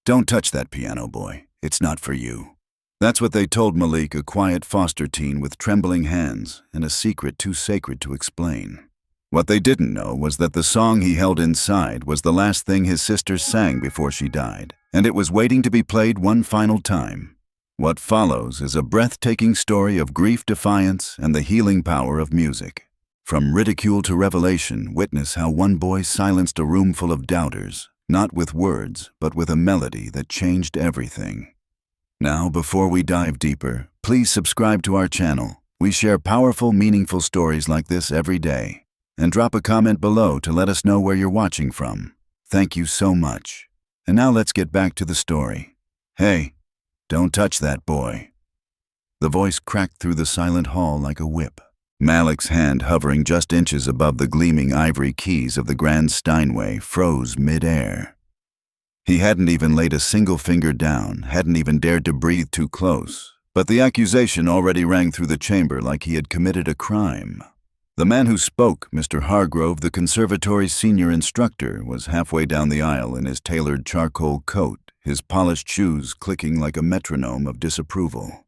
"Don't touch that piano, boy. It's not for you." That's what they told Malik, a quiet foster teen with trembling hands and a secret too sacred to explain. What they didn't know was that the song he held inside was the last thing his sister sang before she died, and it was waiting to be played one final time. What follows is a breathtaking story of grief, defiance, and the healing power of music. From ridicule to revelation, witness how one boy silenced a room full of doubters, not with words, but with a melody that changed everything. Now, before we dive deeper, please subscribe to our channel. We share powerful, meaningful stories like this every day. And drop a comment below to let us know where you're watching from. Thank you so much. And now let's get back to the story. "Hey, don't touch that, boy." The voice cracked through the silent hall like a whip. Malik's hand, hovering just inches above the gleaming ivory keys of the grand Steinway, froze mid-air. He hadn't even laid a single finger down, hadn't even dared to breathe too close, but the accusation already rang through the chamber like he had committed a crime. The man who spoke, Mr. Hargrove, the conservatory's senior instructor, was halfway down the aisle in his tailored charcoal coat, his polished shoes clicking like a metronome of disapproval.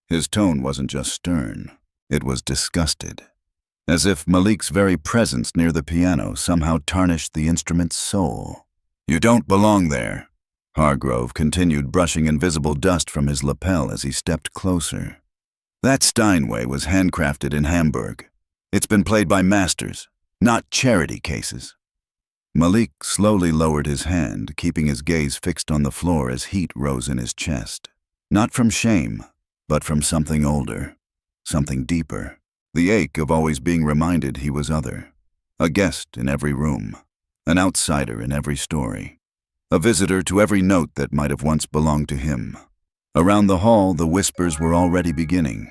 His tone wasn't just stern, it was disgusted, as if Malik's very presence near the piano somehow tarnished the instrument's soul. "You don't belong there," Hargrove continued, brushing invisible dust from his lapel as he stepped closer. "That Steinway was handcrafted in Hamburg. It's been played by masters, not charity cases." Malik slowly lowered his hand, keeping his gaze fixed on the floor as heat rose in his chest. Not from shame, but from something older, something deeper. The ache of always being reminded he was other. A guest in every room, an outsider in every story, a visitor to every note that might have once belonged to him. Around the hall, the whispers were already beginning.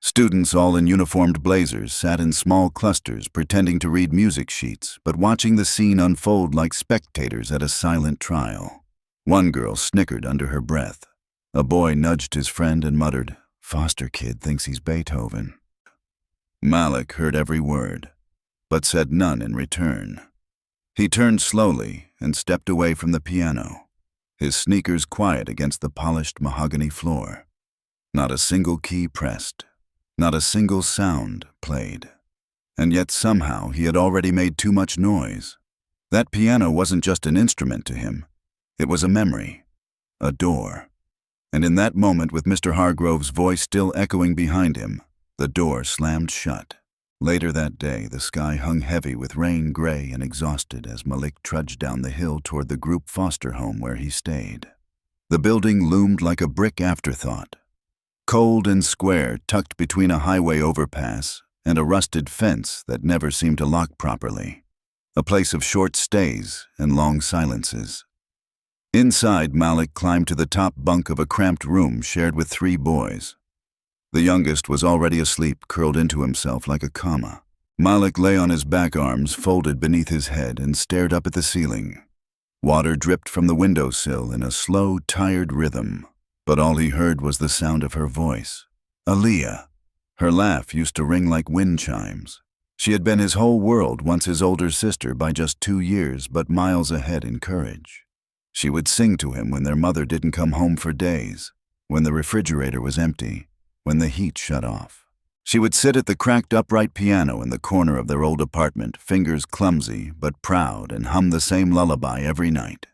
Students, all in uniformed blazers, sat in small clusters pretending to read music sheets, but watching the scene unfold like spectators at a silent trial. One girl snickered under her breath. A boy nudged his friend and muttered, "Foster kid thinks he's Beethoven." Malik heard every word, but said none in return. He turned slowly and stepped away from the piano, his sneakers quiet against the polished mahogany floor. Not a single key pressed. Not a single sound played. And yet somehow he had already made too much noise. That piano wasn't just an instrument to him. It was a memory, a door. And in that moment, with Mr. Hargrove's voice still echoing behind him, the door slammed shut. Later that day, the sky hung heavy with rain, gray and exhausted, as Malik trudged down the hill toward the group foster home where he stayed. The building loomed like a brick afterthought. Cold and square, tucked between a highway overpass and a rusted fence that never seemed to lock properly. A place of short stays and long silences. Inside, Malik climbed to the top bunk of a cramped room shared with 3 boys. The youngest was already asleep, curled into himself like a comma. Malik lay on his back, arms folded beneath his head, and stared up at the ceiling. Water dripped from the windowsill in a slow, tired rhythm. But all he heard was the sound of her voice. Aaliyah. Her laugh used to ring like wind chimes. She had been his whole world, once his older sister by just 2 years, but miles ahead in courage. She would sing to him when their mother didn't come home for days, when the refrigerator was empty, when the heat shut off. She would sit at the cracked upright piano in the corner of their old apartment, fingers clumsy but proud, and hum the same lullaby every night.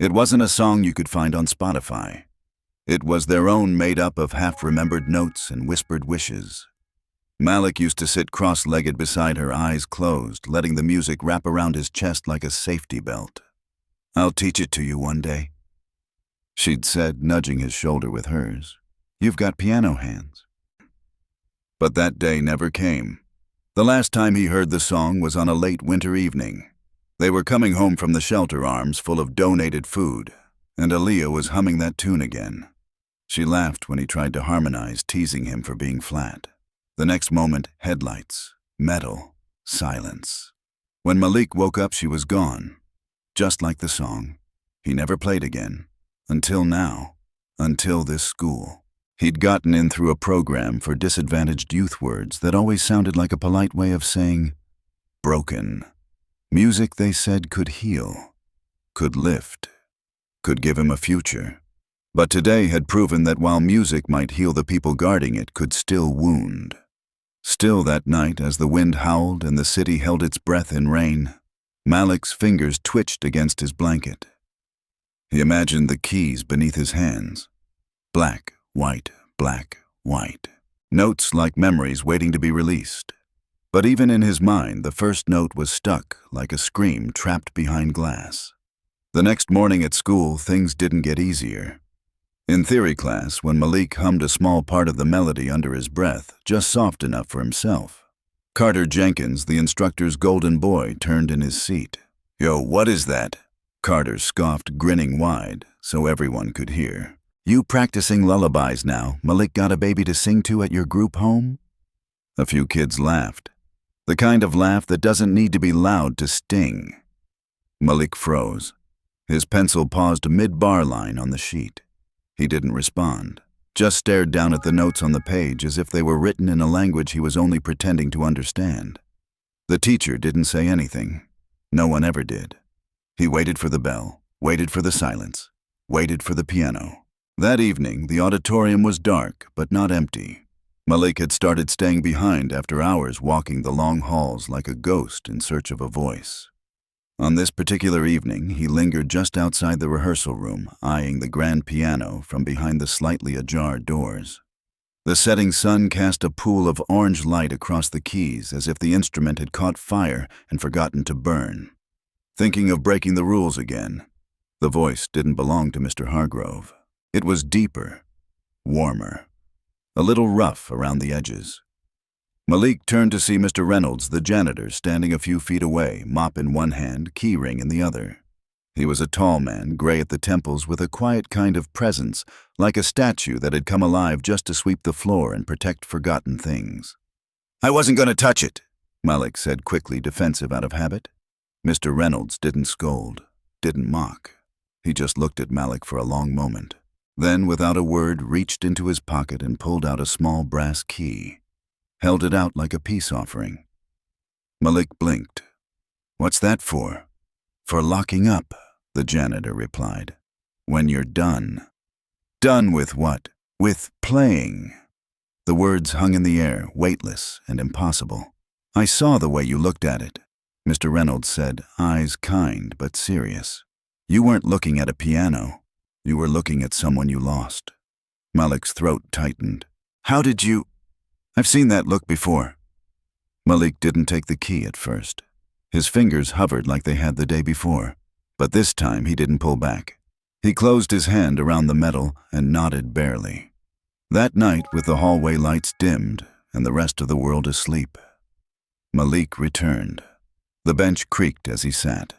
It wasn't a song you could find on Spotify. It was their own, made up of half-remembered notes and whispered wishes. Malik used to sit cross-legged beside her, eyes closed, letting the music wrap around his chest like a safety belt. "I'll teach it to you one day," she'd said, nudging his shoulder with hers. "You've got piano hands." But that day never came. The last time he heard the song was on a late winter evening. They were coming home from the shelter, arms full of donated food, and Aaliyah was humming that tune again. She laughed when he tried to harmonize, teasing him for being flat. The next moment, headlights, metal, silence. When Malik woke up, she was gone. Just like the song. He never played again. Until now. Until this school. He'd gotten in through a program for disadvantaged youth, words that always sounded like a polite way of saying, broken. Music, they said, could heal, could lift. could give him a future. But today had proven that while music might heal, the people guarding it could still wound. Still that night, as the wind howled and the city held its breath in rain, Malik's fingers twitched against his blanket. He imagined the keys beneath his hands. Black, white, black, white. Notes like memories waiting to be released. But even in his mind, the first note was stuck like a scream trapped behind glass. The next morning at school, things didn't get easier. In theory class, when Malik hummed a small part of the melody under his breath, just soft enough for himself, Carter Jenkins, the instructor's golden boy, turned in his seat. "Yo, what is that?" Carter scoffed, grinning wide, so everyone could hear. "You practicing lullabies now? Malik got a baby to sing to at your group home?" A few kids laughed. The kind of laugh that doesn't need to be loud to sting. Malik froze. His pencil paused mid-bar line on the sheet. He didn't respond, just stared down at the notes on the page as if they were written in a language he was only pretending to understand. The teacher didn't say anything. No one ever did. He waited for the bell, waited for the silence, waited for the piano. That evening, the auditorium was dark, but not empty. Malik had started staying behind after hours walking the long halls like a ghost in search of a voice. On this particular evening, he lingered just outside the rehearsal room, eyeing the grand piano from behind the slightly ajar doors. The setting sun cast a pool of orange light across the keys as if the instrument had caught fire and forgotten to burn. Thinking of breaking the rules again, the voice didn't belong to Mr. Hargrove. It was deeper, warmer, a little rough around the edges. Malik turned to see Mr. Reynolds, the janitor, standing a few feet away, mop in one hand, key ring in the other. He was a tall man, gray at the temples, with a quiet kind of presence, like a statue that had come alive just to sweep the floor and protect forgotten things. "I wasn't going to touch it," Malik said quickly, defensive out of habit. Mr. Reynolds didn't scold, didn't mock. He just looked at Malik for a long moment. Then, without a word, reached into his pocket and pulled out a small brass key. Held it out like a peace offering. Malik blinked. "What's that for?" "For locking up," the janitor replied. "When you're done." "Done with what?" "With playing." The words hung in the air, weightless and impossible. "I saw the way you looked at it," Mr. Reynolds said, eyes kind but serious. "You weren't looking at a piano. You were looking at someone you lost." Malik's throat tightened. "How did you—" "I've seen that look before." Malik didn't take the key at first. His fingers hovered like they had the day before, but this time he didn't pull back. He closed his hand around the metal and nodded barely. That night, with the hallway lights dimmed and the rest of the world asleep, Malik returned. The bench creaked as he sat.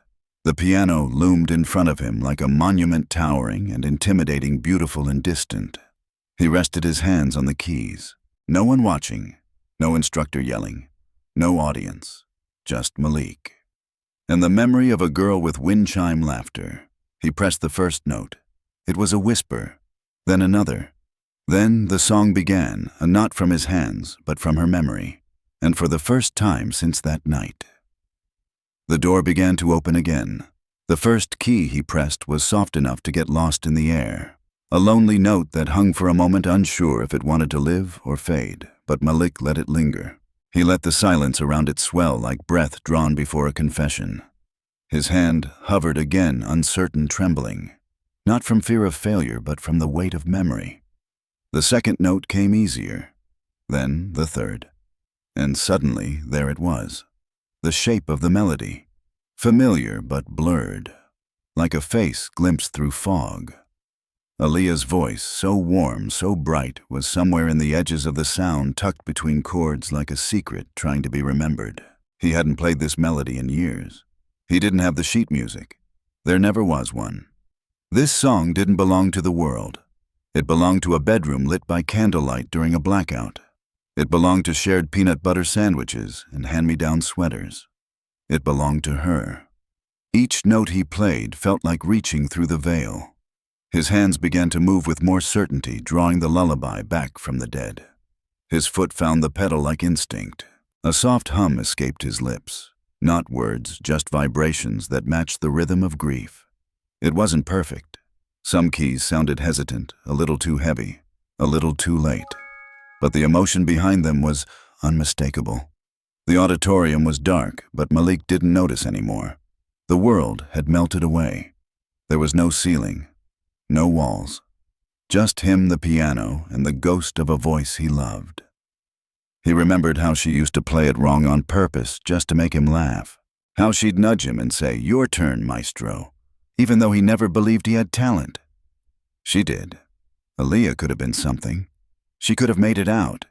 The piano loomed in front of him like a monument, towering and intimidating, beautiful and distant. He rested his hands on the keys. No one watching, no instructor yelling, no audience, just Malik. And the memory of a girl with wind chime laughter. He pressed the first note. It was a whisper, then another. Then the song began, not from his hands, but from her memory, and for the first time since that night. The door began to open again. The first key he pressed was soft enough to get lost in the air. A lonely note that hung for a moment, unsure if it wanted to live or fade, but Malik let it linger. He let the silence around it swell like breath drawn before a confession. His hand hovered again, uncertain, trembling, not from fear of failure, but from the weight of memory. The second note came easier, then the third, and suddenly there it was, the shape of the melody, familiar but blurred, like a face glimpsed through fog. Aaliyah's voice, so warm, so bright, was somewhere in the edges of the sound, tucked between chords like a secret trying to be remembered. He hadn't played this melody in years. He didn't have the sheet music. There never was one. This song didn't belong to the world. It belonged to a bedroom lit by candlelight during a blackout. It belonged to shared peanut butter sandwiches and hand-me-down sweaters. It belonged to her. Each note he played felt like reaching through the veil. His hands began to move with more certainty, drawing the lullaby back from the dead. His foot found the pedal like instinct. A soft hum escaped his lips. Not words, just vibrations that matched the rhythm of grief. It wasn't perfect. Some keys sounded hesitant, a little too heavy, a little too late. But the emotion behind them was unmistakable. The auditorium was dark, but Malik didn't notice anymore. The world had melted away. There was no ceiling, no walls. Just him, the piano, and the ghost of a voice he loved. He remembered how she used to play it wrong on purpose just to make him laugh. How she'd nudge him and say, "Your turn, maestro," even though he never believed he had talent. She did. Aaliyah could have been something. She could have made it out.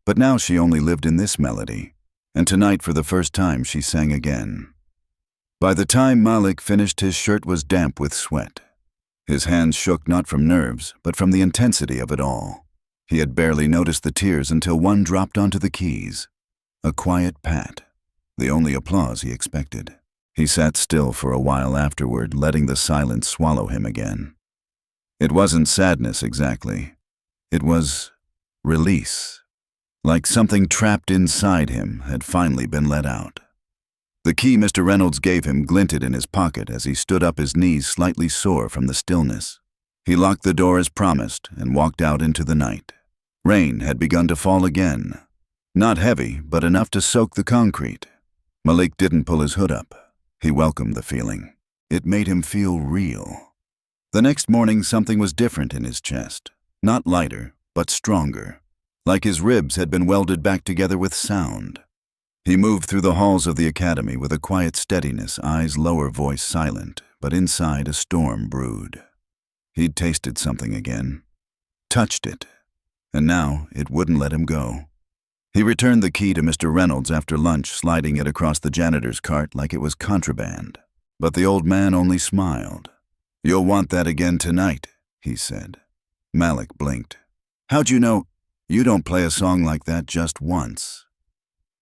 But now she only lived in this melody. And tonight, for the first time, she sang again. By the time Malik finished, his shirt was damp with sweat. His hands shook not from nerves, but from the intensity of it all. He had barely noticed the tears until one dropped onto the keys. A quiet pat, the only applause he expected. He sat still for a while afterward, letting the silence swallow him again. It wasn't sadness exactly. It was release. Like something trapped inside him had finally been let out. The key Mr. Reynolds gave him glinted in his pocket as he stood up, his knees slightly sore from the stillness. He locked the door as promised and walked out into the night. Rain had begun to fall again. Not heavy, but enough to soak the concrete. Malik didn't pull his hood up. He welcomed the feeling. It made him feel real. The next morning, something was different in his chest. Not lighter, but stronger. Like his ribs had been welded back together with sound. He moved through the halls of the academy with a quiet steadiness, eyes lower, voice silent, but inside a storm brewed. He'd tasted something again, touched it, and now it wouldn't let him go. He returned the key to Mr. Reynolds after lunch, sliding it across the janitor's cart like it was contraband. But the old man only smiled. "You'll want that again tonight," he said. Malik blinked. "How'd you know? You don't play a song like that just once."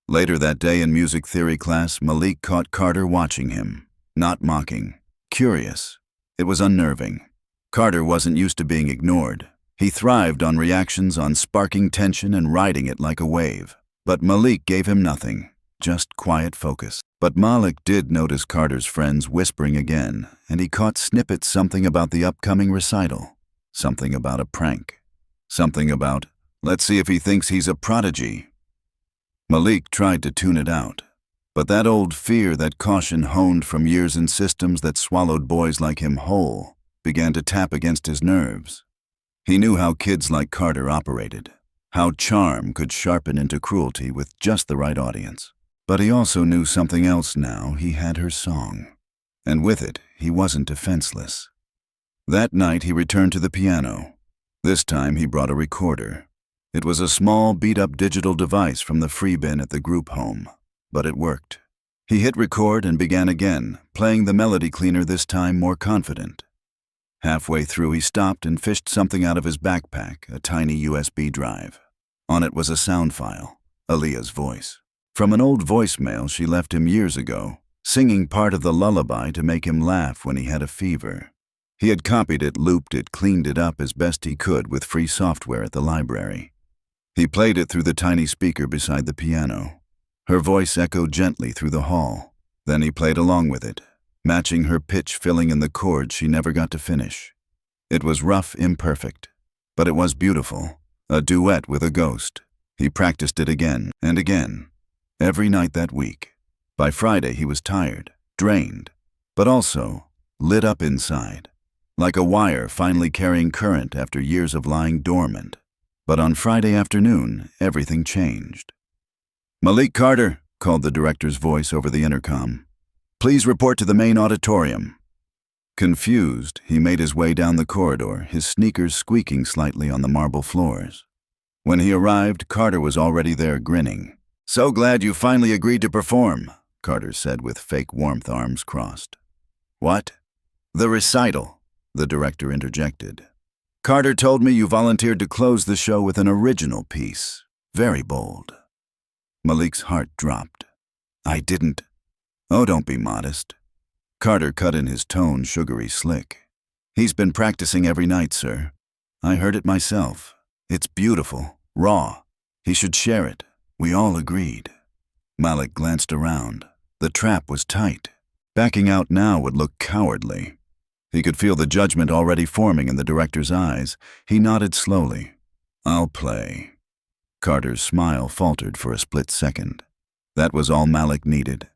Later that day in music theory class, Malik caught Carter watching him, not mocking, curious. It was unnerving. Carter wasn't used to being ignored. He thrived on reactions, on sparking tension and riding it like a wave. But Malik gave him nothing, just quiet focus. But Malik did notice Carter's friends whispering again, and he caught snippets, something about the upcoming recital, something about a prank, something about, "Let's see if he thinks he's a prodigy." Malik tried to tune it out, but that old fear, that caution honed from years in systems that swallowed boys like him whole, began to tap against his nerves. He knew how kids like Carter operated, how charm could sharpen into cruelty with just the right audience. But he also knew something else now. He had her song, and with it, he wasn't defenseless. That night, he returned to the piano. This time, he brought a recorder. It was a small, beat-up digital device from the free bin at the group home, but it worked. He hit record and began again, playing the melody cleaner this time, more confident. Halfway through, he stopped and fished something out of his backpack, a tiny USB drive. On it was a sound file, Aaliyah's voice. From an old voicemail she left him years ago, singing part of the lullaby to make him laugh when he had a fever. He had copied it, looped it, cleaned it up as best he could with free software at the library. He played it through the tiny speaker beside the piano. Her voice echoed gently through the hall. Then he played along with it, matching her pitch, filling in the chords she never got to finish. It was rough, imperfect, but it was beautiful, a duet with a ghost. He practiced it again and again, every night that week. By Friday, he was tired, drained, but also lit up inside, like a wire finally carrying current after years of lying dormant. But on Friday afternoon, everything changed. "Malik Carter," called the director's voice over the intercom. "Please report to the main auditorium." Confused, he made his way down the corridor, his sneakers squeaking slightly on the marble floors. When he arrived, Carter was already there, grinning. "So glad you finally agreed to perform," Carter said with fake warmth, arms crossed. "What?" "The recital," the director interjected. "Carter told me you volunteered to close the show with an original piece. Very bold." Malik's heart dropped. "I didn't." "Oh, don't be modest." Carter cut in, his tone sugary slick. "He's been practicing every night, sir. I heard it myself. It's beautiful, raw. He should share it. We all agreed." Malik glanced around. The trap was tight. Backing out now would look cowardly. He could feel the judgment already forming in the director's eyes. He nodded slowly. "I'll play." Carter's smile faltered for a split second. That was all Malik needed.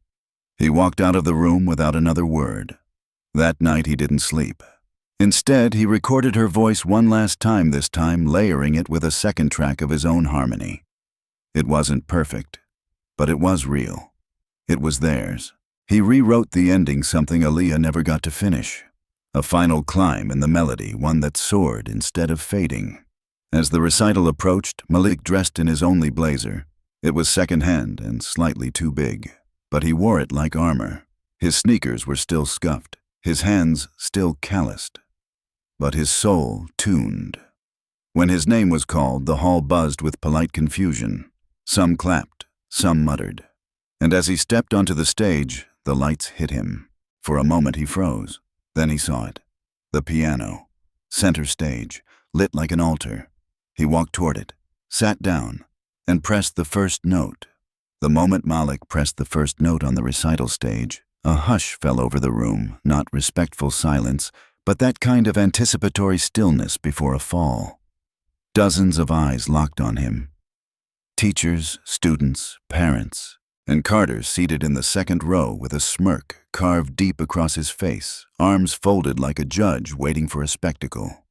He walked out of the room without another word. That night he didn't sleep. Instead, he recorded her voice one last time, this time layering it with a second track of his own harmony. It wasn't perfect, but it was real. It was theirs. He rewrote the ending, something Aaliyah never got to finish. A final climb in the melody, one that soared instead of fading. As the recital approached, Malik dressed in his only blazer. It was second-hand and slightly too big, but he wore it like armor. His sneakers were still scuffed, his hands still calloused, but his soul tuned. When his name was called, the hall buzzed with polite confusion. Some clapped, some muttered. And as he stepped onto the stage, the lights hit him. For a moment he froze. Then he saw it. The piano. Center stage, lit like an altar. He walked toward it, sat down, and pressed the first note. The moment Malik pressed the first note on the recital stage, a hush fell over the room, not respectful silence, but that kind of anticipatory stillness before a fall. Dozens of eyes locked on him. Teachers, students, parents, and Carter seated in the second row with a smirk carved deep across his face, arms folded like a judge waiting for a spectacle.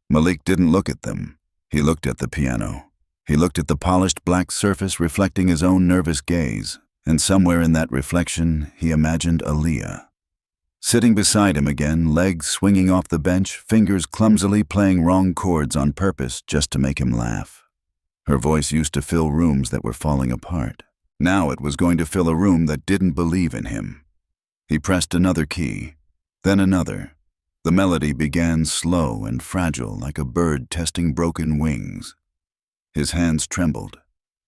Malik didn't look at them. He looked at the piano. He looked at the polished black surface reflecting his own nervous gaze, and somewhere in that reflection he imagined Aaliyah. Sitting beside him again, legs swinging off the bench, fingers clumsily playing wrong chords on purpose just to make him laugh. Her voice used to fill rooms that were falling apart. Now it was going to fill a room that didn't believe in him. He pressed another key, then another. The melody began slow and fragile like a bird testing broken wings. His hands trembled.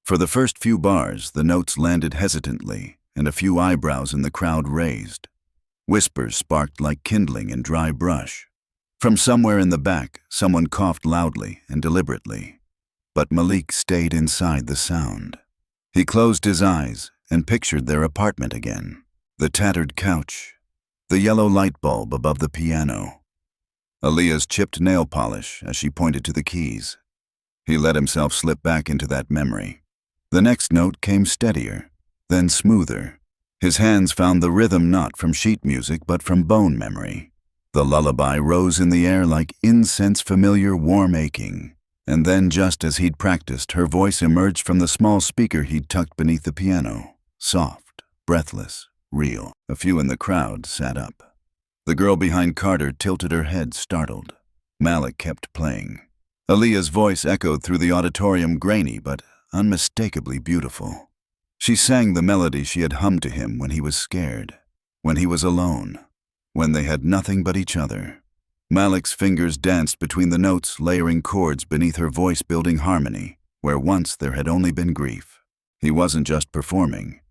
For the first few bars, the notes landed hesitantly, and a few eyebrows in the crowd raised. Whispers sparked like kindling in dry brush. From somewhere in the back, someone coughed loudly and deliberately. But Malik stayed inside the sound. He closed his eyes and pictured their apartment again. The tattered couch, the yellow light bulb above the piano, Aaliyah's chipped nail polish as she pointed to the keys. He let himself slip back into that memory. The next note came steadier, then smoother. His hands found the rhythm not from sheet music but from bone memory. The lullaby rose in the air like incense, familiar, warm aching. And then, just as he'd practiced, her voice emerged from the small speaker he'd tucked beneath the piano. Soft, breathless, real. A few in the crowd sat up. The girl behind Carter tilted her head, startled. Malik kept playing. Aaliyah's voice echoed through the auditorium, grainy but unmistakably beautiful. She sang the melody she had hummed to him when he was scared, when he was alone, when they had nothing but each other. Malik's fingers danced between the notes, layering chords beneath her voice, building harmony, where once there had only been grief. He wasn't just performing.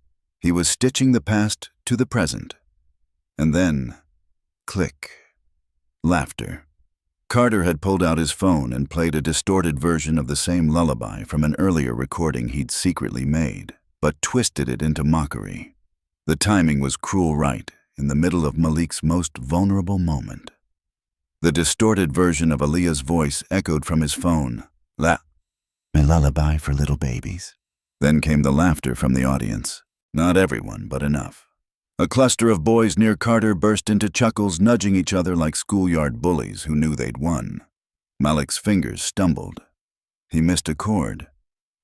He was stitching the past to the present. And then, click. Laughter. Carter had pulled out his phone and played a distorted version of the same lullaby from an earlier recording he'd secretly made, but twisted it into mockery. The timing was cruel right, in the middle of Malik's most vulnerable moment. The distorted version of Aaliyah's voice echoed from his phone. My lullaby for little babies. Then came the laughter from the audience. Not everyone, but enough. A cluster of boys near Carter burst into chuckles, nudging each other like schoolyard bullies who knew they'd won. Malik's fingers stumbled. He missed a chord.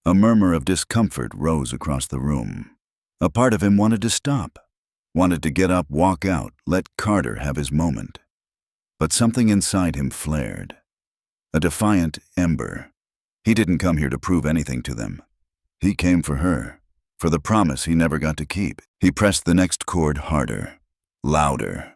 A murmur of discomfort rose across the room. A part of him wanted to stop, wanted to get up, walk out, let Carter have his moment. But something inside him flared. A defiant ember. He didn't come here to prove anything to them. He came for her, for the promise he never got to keep. He pressed the next chord harder, louder.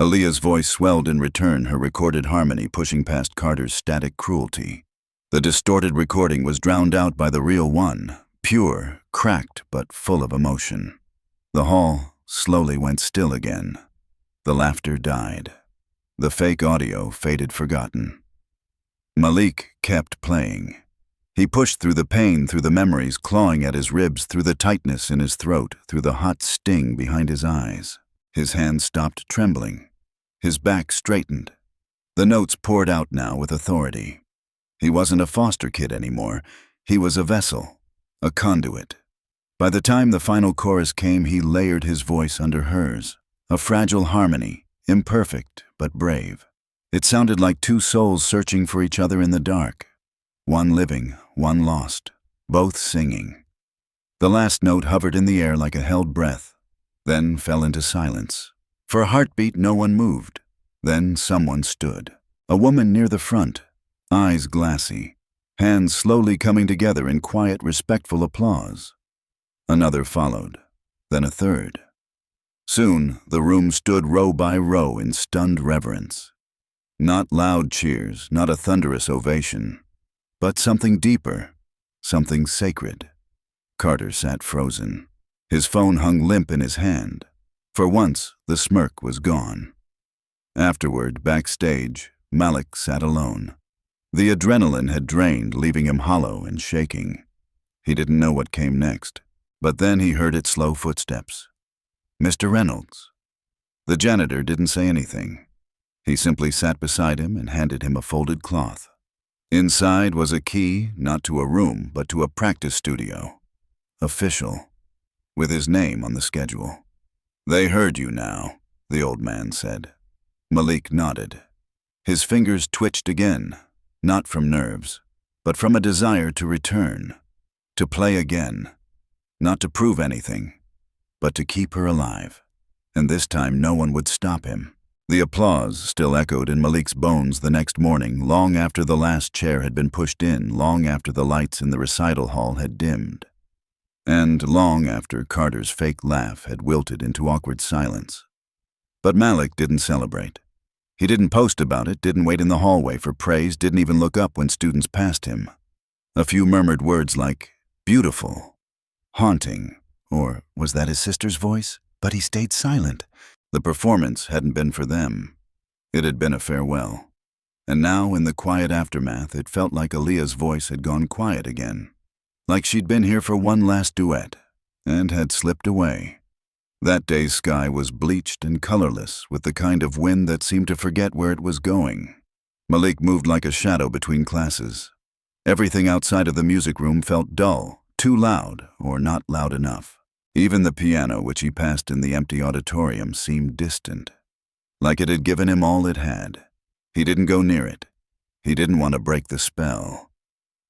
Aaliyah's voice swelled in return, her recorded harmony pushing past Carter's static cruelty. The distorted recording was drowned out by the real one, pure, cracked, but full of emotion. The hall slowly went still again. The laughter died. The fake audio faded forgotten. Malik kept playing. He pushed through the pain, through the memories, clawing at his ribs, through the tightness in his throat, through the hot sting behind his eyes. His hands stopped trembling. His back straightened. The notes poured out now with authority. He wasn't a foster kid anymore. He was a vessel, a conduit. By the time the final chorus came, he layered his voice under hers, a fragile harmony, imperfect but brave. It sounded like two souls searching for each other in the dark. One living, one lost, both singing. The last note hovered in the air like a held breath, then fell into silence. For a heartbeat, no one moved. Then someone stood. A woman near the front, eyes glassy, hands slowly coming together in quiet, respectful applause. Another followed, then a third. Soon, the room stood row by row in stunned reverence. Not loud cheers, not a thunderous ovation, but something deeper, something sacred. Carter sat frozen. His phone hung limp in his hand. For once, the smirk was gone. Afterward, backstage, Malik sat alone. The adrenaline had drained, leaving him hollow and shaking. He didn't know what came next, but then he heard its slow footsteps. Mr. Reynolds. The janitor didn't say anything. He simply sat beside him and handed him a folded cloth. Inside was a key, not to a room, but to a practice studio. Official, with his name on the schedule. "They heard you now," the old man said. Malik nodded. His fingers twitched again, not from nerves, but from a desire to return, to play again, not to prove anything, but to keep her alive. And this time no one would stop him. The applause still echoed in Malik's bones the next morning, long after the last chair had been pushed in, long after the lights in the recital hall had dimmed, and long after Carter's fake laugh had wilted into awkward silence. But Malik didn't celebrate. He didn't post about it, didn't wait in the hallway for praise, didn't even look up when students passed him. A few murmured words like, beautiful, haunting, or was that his sister's voice? But he stayed silent. The performance hadn't been for them. It had been a farewell. And now, in the quiet aftermath, it felt like Aaliyah's voice had gone quiet again. Like she'd been here for one last duet, and had slipped away. That day's sky was bleached and colorless, with the kind of wind that seemed to forget where it was going. Malik moved like a shadow between classes. Everything outside of the music room felt dull, too loud, or not loud enough. Even the piano, which he passed in the empty auditorium, seemed distant, like it had given him all it had. He didn't go near it. He didn't want to break the spell.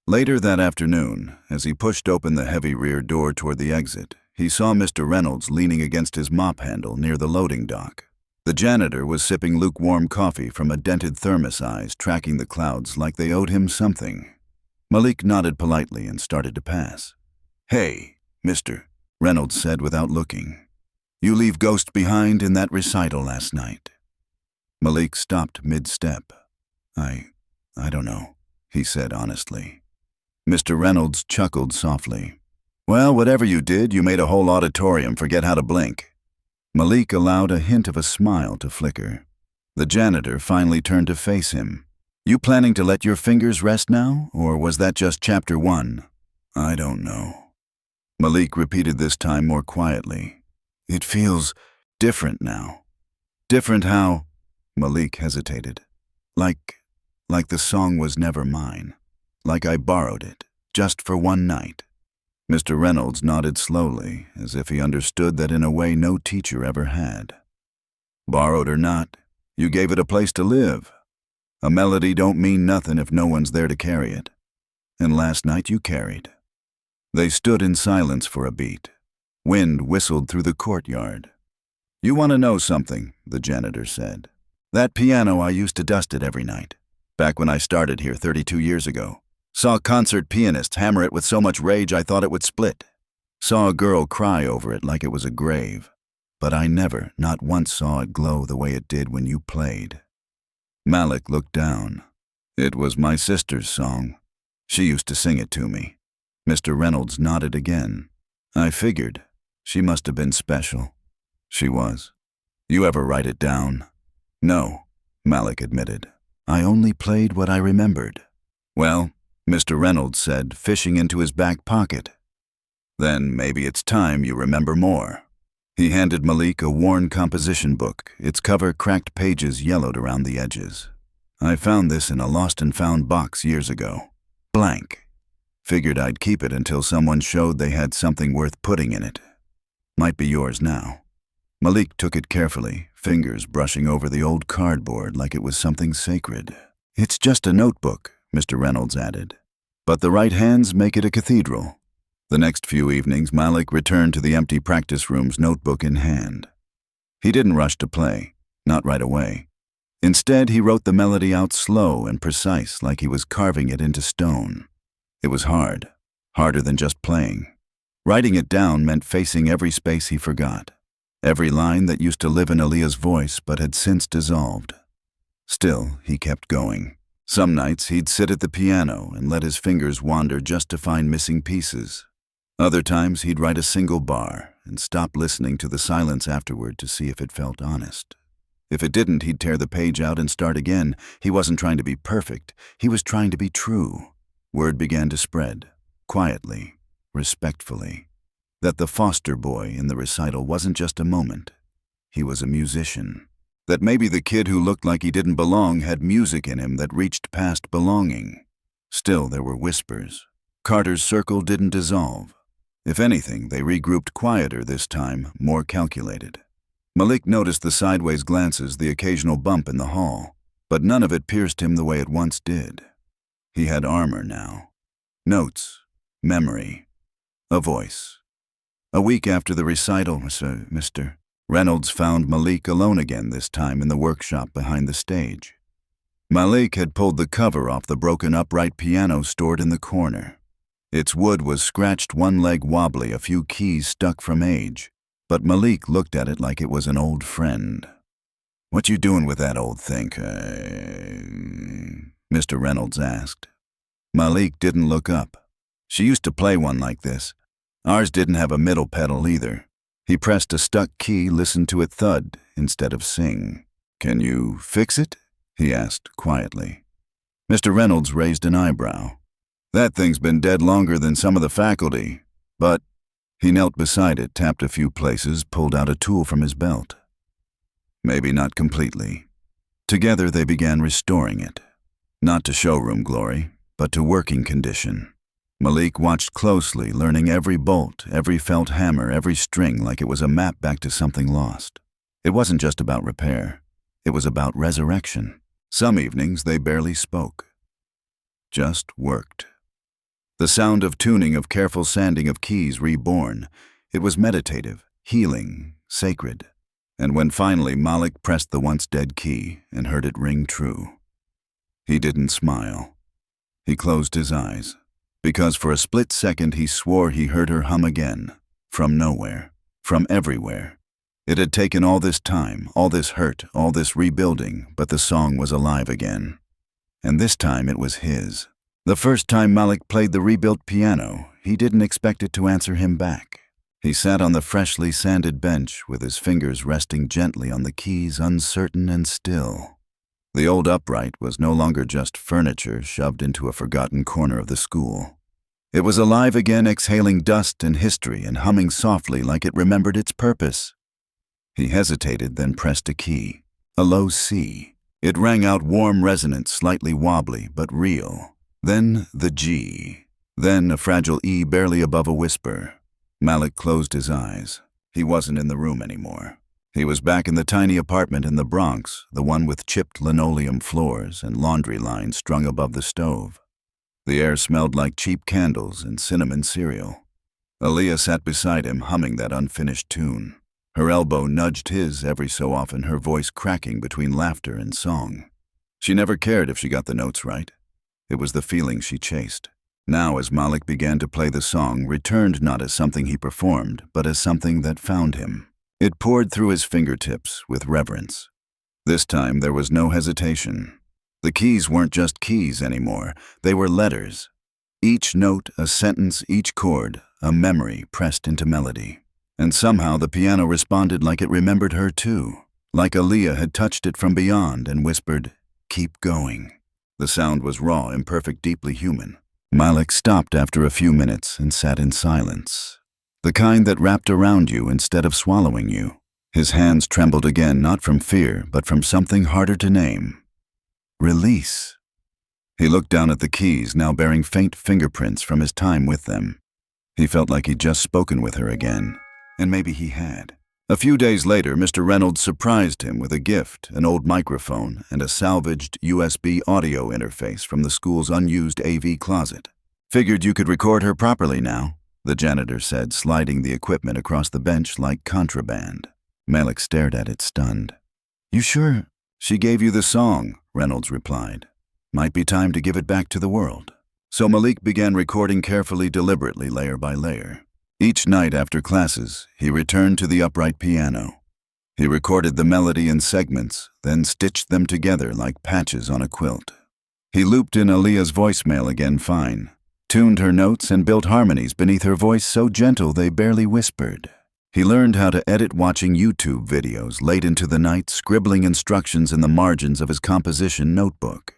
Later that afternoon, as he pushed open the heavy rear door toward the exit, he saw Mr. Reynolds leaning against his mop handle near the loading dock. The janitor was sipping lukewarm coffee from a dented thermos, eyes tracking the clouds like they owed him something. Malik nodded politely and started to pass. "Hey, Mr. Reynolds said without looking. "You leave Ghost behind in that recital last night." Malik stopped mid-step. I don't know," he said honestly. Mr. Reynolds chuckled softly. "Well, whatever you did, you made a whole auditorium forget how to blink." Malik allowed a hint of a smile to flicker. The janitor finally turned to face him. "You planning to let your fingers rest now, or was that just chapter 1? "I don't know." Malik repeated this time more quietly. "It feels different now." "Different how?" Malik hesitated. Like the song was never mine. Like I borrowed it, just for one night." Mr. Reynolds nodded slowly, as if he understood that in a way no teacher ever had. "Borrowed or not, you gave it a place to live. A melody don't mean nothing if no one's there to carry it. And last night you carried." They stood in silence for a beat. Wind whistled through the courtyard. "You want to know something?" the janitor said. "That piano, I used to dust it every night. Back when I started here 32 years ago. Saw concert pianists hammer it with so much rage I thought it would split. Saw a girl cry over it like it was a grave. But I never, not once saw it glow the way it did when you played." Malik looked down. "It was my sister's song. She used to sing it to me." Mr. Reynolds nodded again. "I figured. She must have been special." "She was." "You ever write it down?" "No," Malik admitted. "I only played what I remembered." "Well," Mr. Reynolds said, fishing into his back pocket, "then maybe it's time you remember more." He handed Malik a worn composition book, its cover cracked pages yellowed around the edges. "I found this in a lost and found box years ago. Blank. Figured I'd keep it until someone showed they had something worth putting in it. Might be yours now." Malik took it carefully, fingers brushing over the old cardboard like it was something sacred. "It's just a notebook," Mr. Reynolds added. "But the right hands make it a cathedral." The next few evenings, Malik returned to the empty practice room's notebook in hand. He didn't rush to play, not right away. Instead, he wrote the melody out slow and precise, like he was carving it into stone. It was hard, harder than just playing. Writing it down meant facing every space he forgot, every line that used to live in Aaliyah's voice but had since dissolved. Still, he kept going. Some nights he'd sit at the piano and let his fingers wander just to find missing pieces. Other times he'd write a single bar and stop listening to the silence afterward to see if it felt honest. If it didn't, he'd tear the page out and start again. He wasn't trying to be perfect, he was trying to be true. Word began to spread, quietly, respectfully, that the foster boy in the recital wasn't just a moment. He was a musician. That maybe the kid who looked like he didn't belong had music in him that reached past belonging. Still, there were whispers. Carter's circle didn't dissolve. If anything, they regrouped quieter this time, more calculated. Malik noticed the sideways glances, the occasional bump in the hall, but none of it pierced him the way it once did. He had armor now. Notes, memory, a voice. A week after the recital, Mr. Reynolds found Malik alone again, this time in the workshop behind the stage. Malik had pulled the cover off the broken upright piano stored in the corner. Its wood was scratched, one leg wobbly, a few keys stuck from age, but Malik looked at it like it was an old friend. "What you doing with that old thing?" Mr. Reynolds asked. Malik didn't look up. "She used to play one like this. Ours didn't have a middle pedal either." He pressed a stuck key, listened to it thud instead of sing. "Can you fix it?" he asked quietly. Mr. Reynolds raised an eyebrow. "That thing's been dead longer than some of the faculty, but..." He knelt beside it, tapped a few places, pulled out a tool from his belt. "Maybe not completely." Together they began restoring it. Not to showroom glory, but to working condition. Malik watched closely, learning every bolt, every felt hammer, every string like it was a map back to something lost. It wasn't just about repair. It was about resurrection. Some evenings they barely spoke. Just worked. The sound of tuning, of careful sanding of keys reborn. It was meditative, healing, sacred. And when finally Malik pressed the once dead key and heard it ring true, he didn't smile. He closed his eyes. Because for a split second he swore he heard her hum again, from nowhere, from everywhere. It had taken all this time, all this hurt, all this rebuilding, but the song was alive again. And this time it was his. The first time Malik played the rebuilt piano, he didn't expect it to answer him back. He sat on the freshly sanded bench with his fingers resting gently on the keys, uncertain and still. The old upright was no longer just furniture shoved into a forgotten corner of the school. It was alive again, exhaling dust and history and humming softly like it remembered its purpose. He hesitated, then pressed a key, a low C. It rang out warm resonance, slightly wobbly, but real. Then the G. Then a fragile E barely above a whisper. Malik closed his eyes. He wasn't in the room anymore. He was back in the tiny apartment in the Bronx, the one with chipped linoleum floors and laundry lines strung above the stove. The air smelled like cheap candles and cinnamon cereal. Aaliyah sat beside him, humming that unfinished tune. Her elbow nudged his every so often, her voice cracking between laughter and song. She never cared if she got the notes right. It was the feeling she chased. Now, as Malik began to play the song, returned not as something he performed, but as something that found him. It poured through his fingertips with reverence. This time there was no hesitation. The keys weren't just keys anymore. They were letters. Each note, a sentence, each chord, a memory pressed into melody. And somehow the piano responded like it remembered her too. Like Aaliyah had touched it from beyond and whispered, "Keep going." The sound was raw, imperfect, deeply human. Malik stopped after a few minutes and sat in silence. The kind that wrapped around you instead of swallowing you. His hands trembled again, not from fear, but from something harder to name. Release. He looked down at the keys, now bearing faint fingerprints from his time with them. He felt like he'd just spoken with her again, and maybe he had. A few days later, Mr. Reynolds surprised him with a gift, an old microphone, and a salvaged USB audio interface from the school's unused AV closet. Figured you could record her properly now, the janitor said, sliding the equipment across the bench like contraband. Malik stared at it, stunned. You sure? She gave you the song, Reynolds replied. Might be time to give it back to the world. So Malik began recording carefully, deliberately, layer by layer. Each night after classes, he returned to the upright piano. He recorded the melody in segments, then stitched them together like patches on a quilt. He looped in Aaliyah's voicemail again fine, tuned her notes and built harmonies beneath her voice so gentle they barely whispered. He learned how to edit watching YouTube videos late into the night, scribbling instructions in the margins of his composition notebook.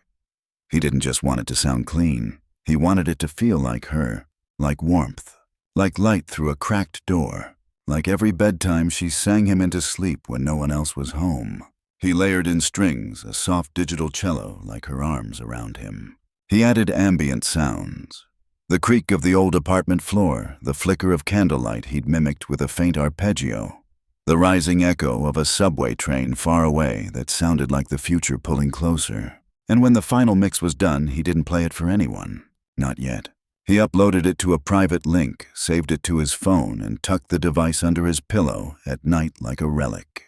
He didn't just want it to sound clean. He wanted it to feel like her, like warmth, like light through a cracked door, like every bedtime she sang him into sleep when no one else was home. He layered in strings, a soft digital cello like her arms around him. He added ambient sounds. The creak of the old apartment floor, the flicker of candlelight he'd mimicked with a faint arpeggio, the rising echo of a subway train far away that sounded like the future pulling closer. And when the final mix was done, he didn't play it for anyone. Not yet. He uploaded it to a private link, saved it to his phone, and tucked the device under his pillow at night like a relic.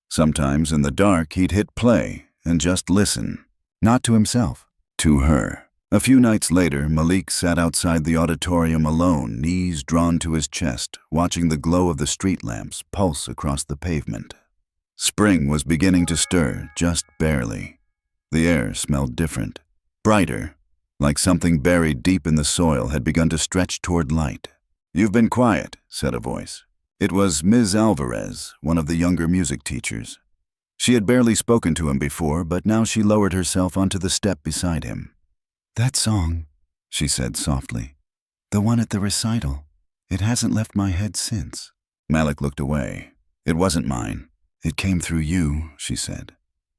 Sometimes in the dark, he'd hit play and just listen. Not to himself, to her. A few nights later, Malik sat outside the auditorium alone, knees drawn to his chest, watching the glow of the street lamps pulse across the pavement. Spring was beginning to stir, just barely. The air smelled different, brighter, like something buried deep in the soil had begun to stretch toward light. "You've been quiet," said a voice. It was Ms. Alvarez, one of the younger music teachers. She had barely spoken to him before, but now she lowered herself onto the step beside him. "That song," she said softly. "The one at the recital. It hasn't left my head since." Malik looked away. "It wasn't mine. It came through you," she said.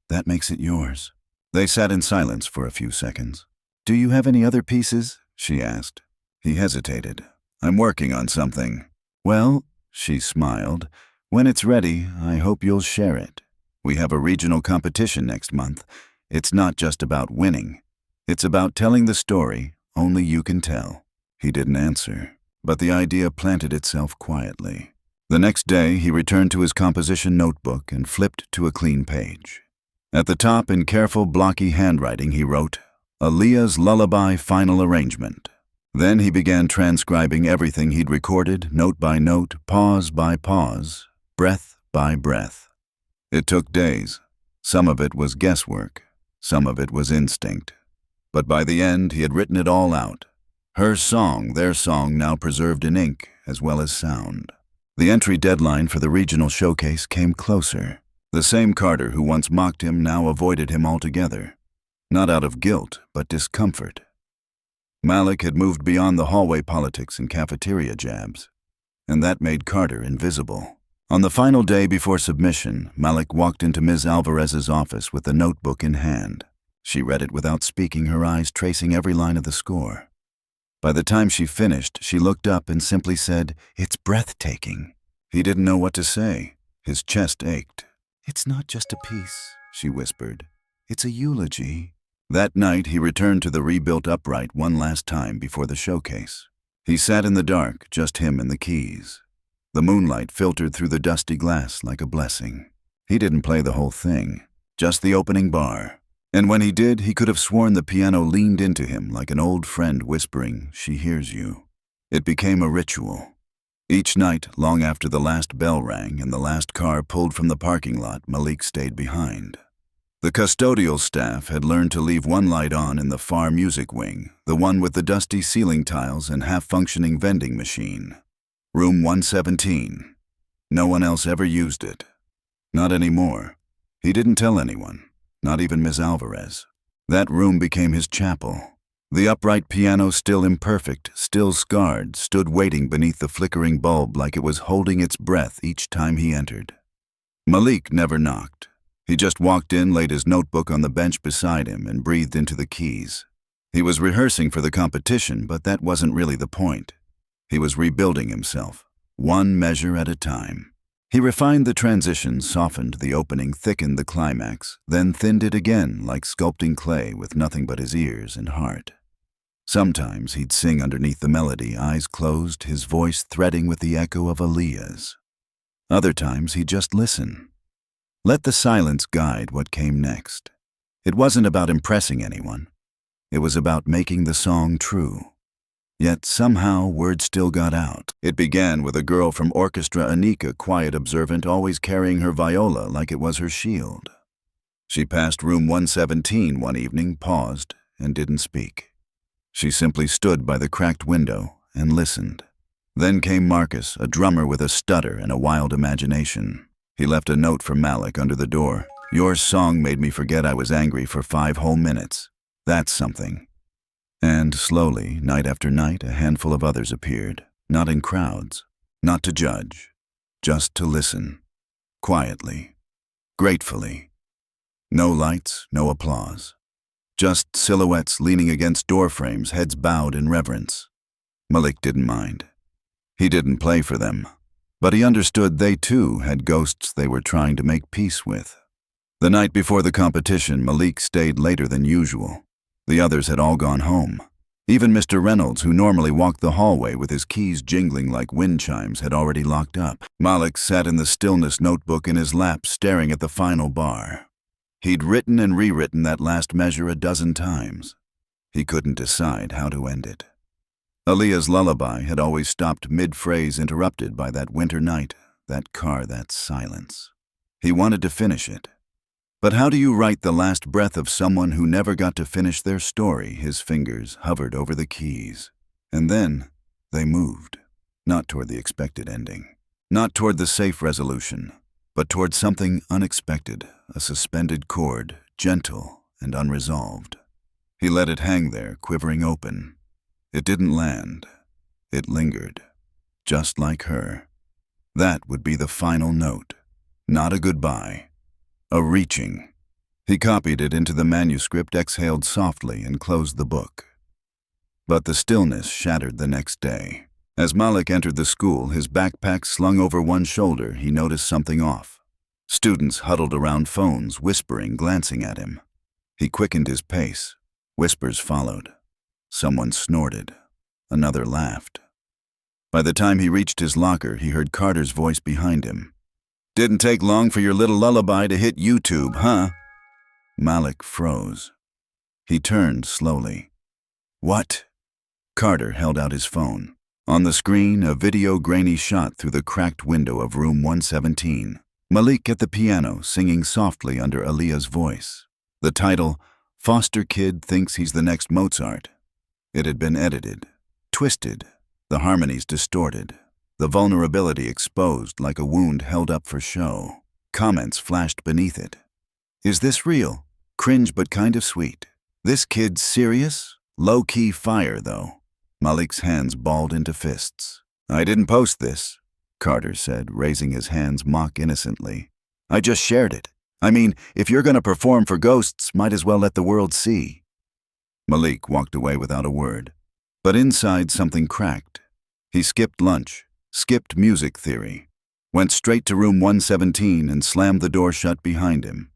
"That makes it yours." They sat in silence for a few seconds. "Do you have any other pieces?" she asked. He hesitated. "I'm working on something." "Well," she smiled, "when it's ready, I hope you'll share it. We have a regional competition next month. It's not just about winning. It's about telling the story only you can tell." He didn't answer, but the idea planted itself quietly. The next day, he returned to his composition notebook and flipped to a clean page. At the top, in careful, blocky handwriting, he wrote, "Aaliyah's Lullaby Final Arrangement." Then he began transcribing everything he'd recorded, note by note, pause by pause, breath by breath. It took days. Some of it was guesswork. Some of it was instinct. But by the end, he had written it all out. Her song, their song, now preserved in ink as well as sound. The entry deadline for the regional showcase came closer. The same Carter who once mocked him now avoided him altogether. Not out of guilt, but discomfort. Malik had moved beyond the hallway politics and cafeteria jabs, and that made Carter invisible. On the final day before submission, Malik walked into Ms. Alvarez's office with the notebook in hand. She read it without speaking, her eyes tracing every line of the score. By the time she finished, she looked up and simply said, "It's breathtaking." He didn't know what to say. His chest ached. "It's not just a piece," she whispered. "It's a eulogy." That night, he returned to the rebuilt upright one last time before the showcase. He sat in the dark, just him and the keys. The moonlight filtered through the dusty glass like a blessing. He didn't play the whole thing, just the opening bar. And when he did, he could have sworn the piano leaned into him like an old friend whispering, "She hears you." It became a ritual. Each night, long after the last bell rang and the last car pulled from the parking lot, Malik stayed behind. The custodial staff had learned to leave one light on in the far music wing, the one with the dusty ceiling tiles and half-functioning vending machine. Room 117. No one else ever used it. Not anymore. He didn't tell anyone, not even Ms. Alvarez. That room became his chapel. The upright piano, still imperfect, still scarred, stood waiting beneath the flickering bulb like it was holding its breath each time he entered. Malik never knocked. He just walked in, laid his notebook on the bench beside him, and breathed into the keys. He was rehearsing for the competition, but that wasn't really the point. He was rebuilding himself, one measure at a time. He refined the transitions, softened the opening, thickened the climax, then thinned it again like sculpting clay with nothing but his ears and heart. Sometimes he'd sing underneath the melody, eyes closed, his voice threading with the echo of Aaliyah's. Other times he'd just listen. Let the silence guide what came next. It wasn't about impressing anyone. It was about making the song true. Yet somehow word still got out. It began with a girl from orchestra, Anika, quiet, observant, always carrying her viola like it was her shield. She passed room 117 one evening, paused, and didn't speak. She simply stood by the cracked window and listened. Then came Marcus, a drummer with a stutter and a wild imagination. He left a note for Malik under the door. "Your song made me forget I was angry for 5 whole minutes. That's something." And slowly, night after night, a handful of others appeared, not in crowds, not to judge, just to listen, quietly, gratefully. No lights, no applause. Just silhouettes leaning against door frames, heads bowed in reverence. Malik didn't mind. He didn't play for them, but he understood they too had ghosts they were trying to make peace with. The night before the competition, Malik stayed later than usual. The others had all gone home. Even Mr. Reynolds, who normally walked the hallway with his keys jingling like wind chimes, had already locked up. Malik sat in the stillness, notebook in his lap, staring at the final bar. He'd written and rewritten that last measure a dozen times. He couldn't decide how to end it. Aaliyah's lullaby had always stopped mid-phrase, interrupted by that winter night, that car, that silence. He wanted to finish it. But how do you write the last breath of someone who never got to finish their story? His fingers hovered over the keys. And then they moved, not toward the expected ending, not toward the safe resolution, but toward something unexpected, a suspended chord, gentle and unresolved. He let it hang there, quivering open. It didn't land. It lingered, just like her. That would be the final note, not a goodbye. A reaching. He copied it into the manuscript, exhaled softly, and closed the book. But the stillness shattered the next day. As Malik entered the school, his backpack slung over one shoulder, he noticed something off. Students huddled around phones, whispering, glancing at him. He quickened his pace. Whispers followed. Someone snorted. Another laughed. By the time he reached his locker, he heard Carter's voice behind him. "Didn't take long for your little lullaby to hit YouTube, huh?" Malik froze. He turned slowly. "What?" Carter held out his phone. On the screen, a video grainy shot through the cracked window of room 117. Malik at the piano, singing softly under Aaliyah's voice. The title, "Foster Kid Thinks He's the Next Mozart." It had been edited, twisted, the harmonies distorted. The vulnerability exposed like a wound held up for show. Comments flashed beneath it. "Is this real? Cringe but kind of sweet. This kid's serious? Low-key fire, though." Malik's hands balled into fists. "I didn't post this," Carter said, raising his hands mock innocently. "I just shared it. I mean, if you're gonna perform for ghosts, might as well let the world see." Malik walked away without a word. But inside something cracked. He skipped lunch. Skipped music theory, went straight to room 117 and slammed the door shut behind him.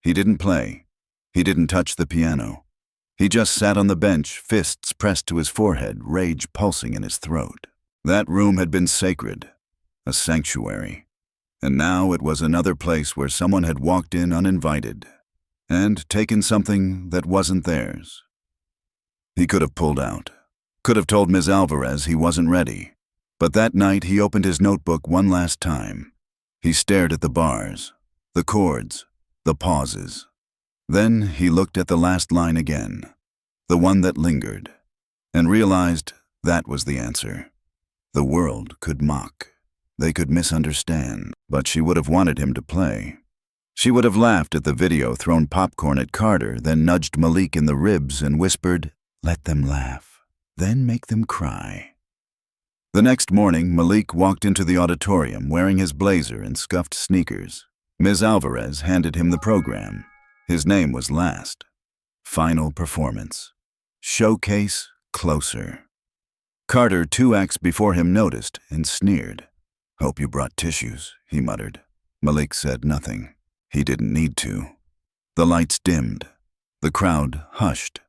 He didn't play. He didn't touch the piano. He just sat on the bench, fists pressed to his forehead, rage pulsing in his throat. That room had been sacred, a sanctuary. And now it was another place where someone had walked in uninvited and taken something that wasn't theirs. He could have pulled out, could have told Ms. Alvarez he wasn't ready. But that night he opened his notebook one last time. He stared at the bars, the chords, the pauses. Then he looked at the last line again, the one that lingered, and realized that was the answer. The world could mock. They could misunderstand, but she would have wanted him to play. She would have laughed at the video, thrown popcorn at Carter, then nudged Malik in the ribs and whispered, Let them laugh, then make them cry. The next morning, Malik walked into the auditorium wearing his blazer and scuffed sneakers. Ms. Alvarez handed him the program. His name was last. Final performance. Showcase closer. Carter, 2 acts before him, noticed and sneered. "Hope you brought tissues," he muttered. Malik said nothing. He didn't need to. The lights dimmed. The crowd hushed.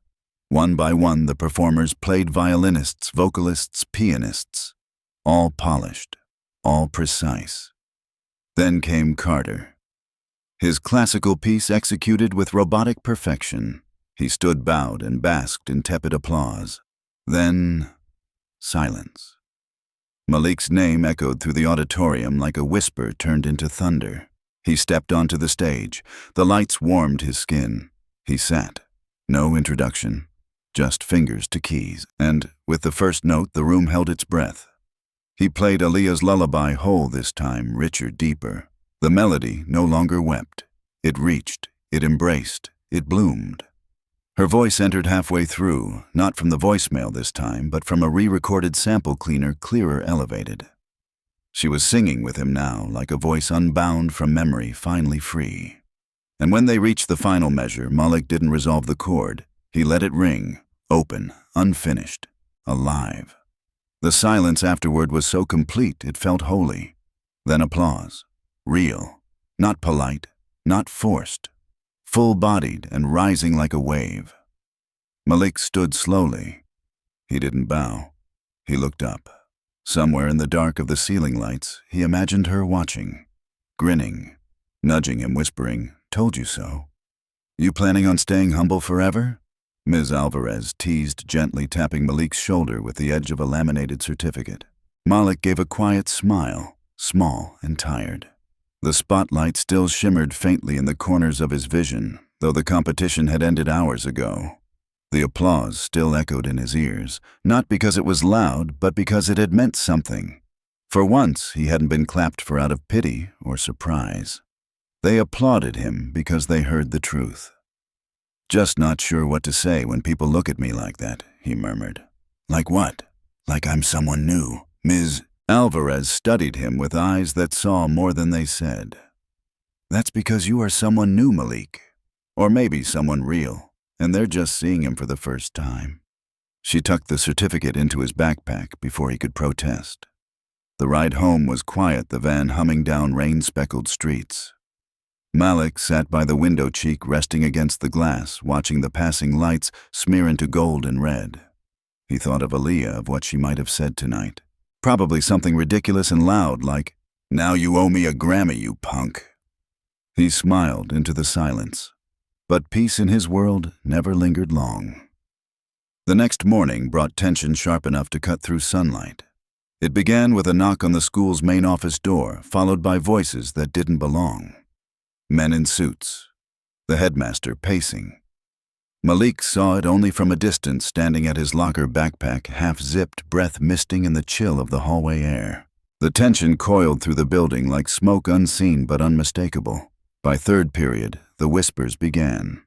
One by one, the performers played violinists, vocalists, pianists. All polished, all precise. Then came Carter. His classical piece executed with robotic perfection. He stood bowed and basked in tepid applause. Then, silence. Malik's name echoed through the auditorium like a whisper turned into thunder. He stepped onto the stage. The lights warmed his skin. He sat. No introduction, just fingers to keys. And, with the first note, the room held its breath. He played Aaliyah's lullaby whole this time, richer, deeper. The melody no longer wept. It reached, it embraced, it bloomed. Her voice entered halfway through, not from the voicemail this time, but from a re-recorded sample cleaner, clearer elevated. She was singing with him now, like a voice unbound from memory, finally free. And when they reached the final measure, Malik didn't resolve the chord. He let it ring, open, unfinished, alive. The silence afterward was so complete it felt holy. Then applause. Real. Not polite. Not forced. Full-bodied and rising like a wave. Malik stood slowly. He didn't bow. He looked up. Somewhere in the dark of the ceiling lights, he imagined her watching, grinning, nudging him, whispering, "Told you so." "You planning on staying humble forever?" Ms. Alvarez teased, gently tapping Malik's shoulder with the edge of a laminated certificate. Malik gave a quiet smile, small and tired. The spotlight still shimmered faintly in the corners of his vision, though the competition had ended hours ago. The applause still echoed in his ears, not because it was loud, but because it had meant something. For once, he hadn't been clapped for out of pity or surprise. They applauded him because they heard the truth. "Just not sure what to say when people look at me like that," he murmured. "Like what? Like I'm someone new?" Ms. Alvarez studied him with eyes that saw more than they said. "That's because you are someone new, Malik. Or maybe someone real, and they're just seeing him for the first time." She tucked the certificate into his backpack before he could protest. The ride home was quiet, the van humming down rain-speckled streets. Malik sat by the window cheek, resting against the glass, watching the passing lights smear into gold and red. He thought of Aaliyah, of what she might have said tonight. Probably something ridiculous and loud, like, "Now you owe me a Grammy, you punk." He smiled into the silence. But peace in his world never lingered long. The next morning brought tension sharp enough to cut through sunlight. It began with a knock on the school's main office door, followed by voices that didn't belong. Men in suits. The headmaster pacing. Malik saw it only from a distance, standing at his locker, backpack half-zipped, breath misting in the chill of the hallway air. The tension coiled through the building like smoke, unseen but unmistakable. By third period, the whispers began.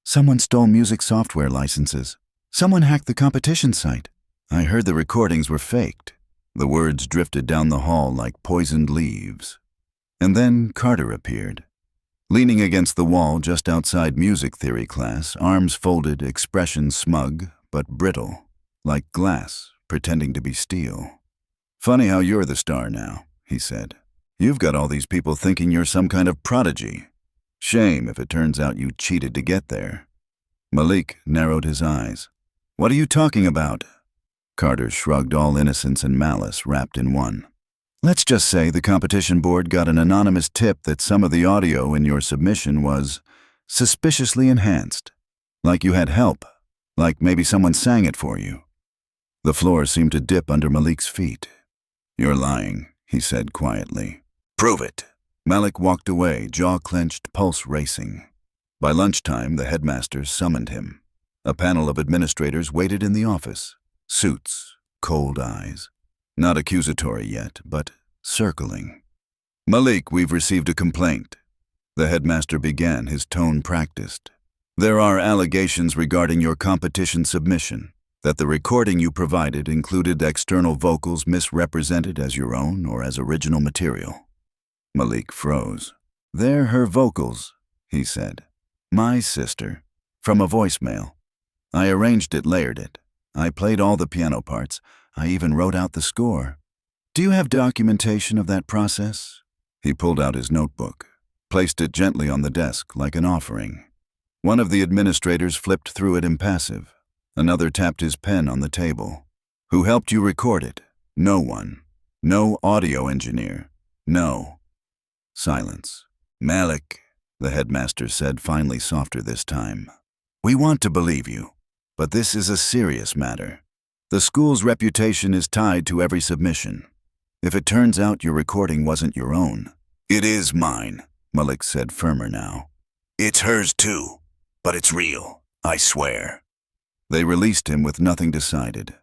"Someone stole music software licenses. Someone hacked the competition site. I heard the recordings were faked." The words drifted down the hall like poisoned leaves. And then Carter appeared. Leaning against the wall just outside music theory class, arms folded, expression smug, but brittle, like glass pretending to be steel. "Funny how you're the star now," he said. "You've got all these people thinking you're some kind of prodigy. Shame if it turns out you cheated to get there." Malik narrowed his eyes. "What are you talking about?" Carter shrugged, all innocence and malice wrapped in one. "Let's just say the competition board got an anonymous tip that some of the audio in your submission was suspiciously enhanced. Like you had help. Like maybe someone sang it for you." The floor seemed to dip under Malik's feet. "You're lying," he said quietly. "Prove it." Malik walked away, jaw clenched, pulse racing. By lunchtime, the headmaster summoned him. A panel of administrators waited in the office. Suits, cold eyes. Not accusatory yet, but circling. "Malik, we've received a complaint." The headmaster began, his tone practiced. "There are allegations regarding your competition submission. That the recording you provided included external vocals misrepresented as your own or as original material. Malik froze. They're her vocals, he said. My sister. From a voicemail. I arranged it, layered it. I played all the piano parts. I even wrote out the score. Do you have documentation of that process? He pulled out his notebook, placed it gently on the desk like an offering. One of the administrators flipped through it impassive. Another tapped his pen on the table. Who helped you record it? No one. No audio engineer. No. Silence. Malik, the headmaster said, finally softer this time. We want to believe you, but this is a serious matter. The school's reputation is tied to every submission. If it turns out your recording wasn't your own. It is mine, Malik said, firmer now. It's hers too, but it's real, I swear. They released him with nothing decided,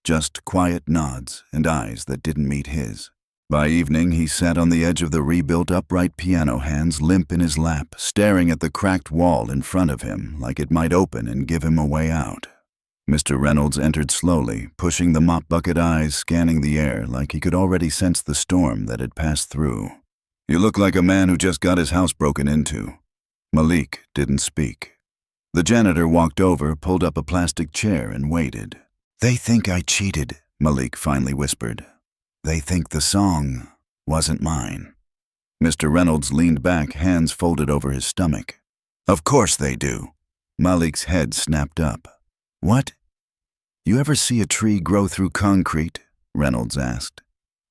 just quiet nods and eyes that didn't meet his. By evening, he sat on the edge of the rebuilt upright piano, hands limp in his lap, staring at the cracked wall in front of him like it might open and give him a way out. Mr. Reynolds entered slowly, pushing the mop-bucket eyes, scanning the air like he could already sense the storm that had passed through. You look like a man who just got his house broken into. Malik didn't speak. The janitor walked over, pulled up a plastic chair, and waited. They think I cheated, Malik finally whispered. They think the song wasn't mine. Mr. Reynolds leaned back, hands folded over his stomach. Of course they do. Malik's head snapped up. What? You ever see a tree grow through concrete? Reynolds asked.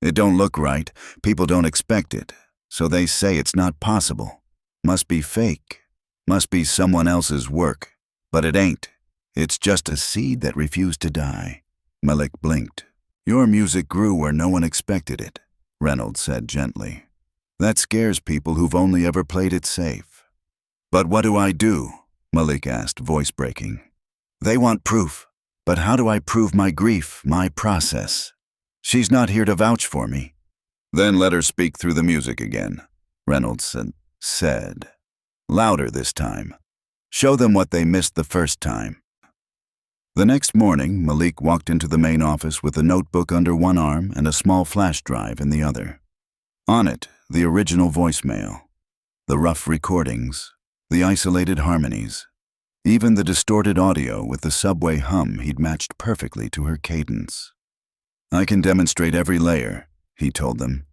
It don't look right. People don't expect it. So they say it's not possible. Must be fake. Must be someone else's work. But it ain't. It's just a seed that refused to die. Malik blinked. Your music grew where no one expected it, Reynolds said gently. That scares people who've only ever played it safe. But what do I do? Malik asked, voice breaking. They want proof. But how do I prove my grief, my process? She's not here to vouch for me. Then let her speak through the music again, Reynolds said. Louder this time. Show them what they missed the first time. The next morning, Malik walked into the main office with a notebook under one arm and a small flash drive in the other. On it, the original voicemail, the rough recordings, the isolated harmonies, even the distorted audio with the subway hum he'd matched perfectly to her cadence. I can demonstrate every layer, he told them,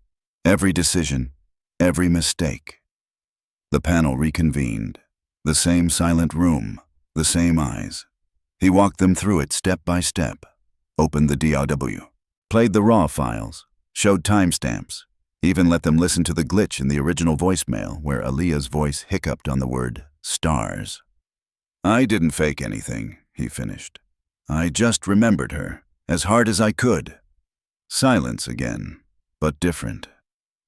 every decision, every mistake. The panel reconvened, the same silent room, the same eyes. He walked them through it step by step, opened the DAW, played the raw files, showed timestamps, even let them listen to the glitch in the original voicemail where Aaliyah's voice hiccuped on the word stars. I didn't fake anything, he finished. I just remembered her, as hard as I could. Silence again, but different.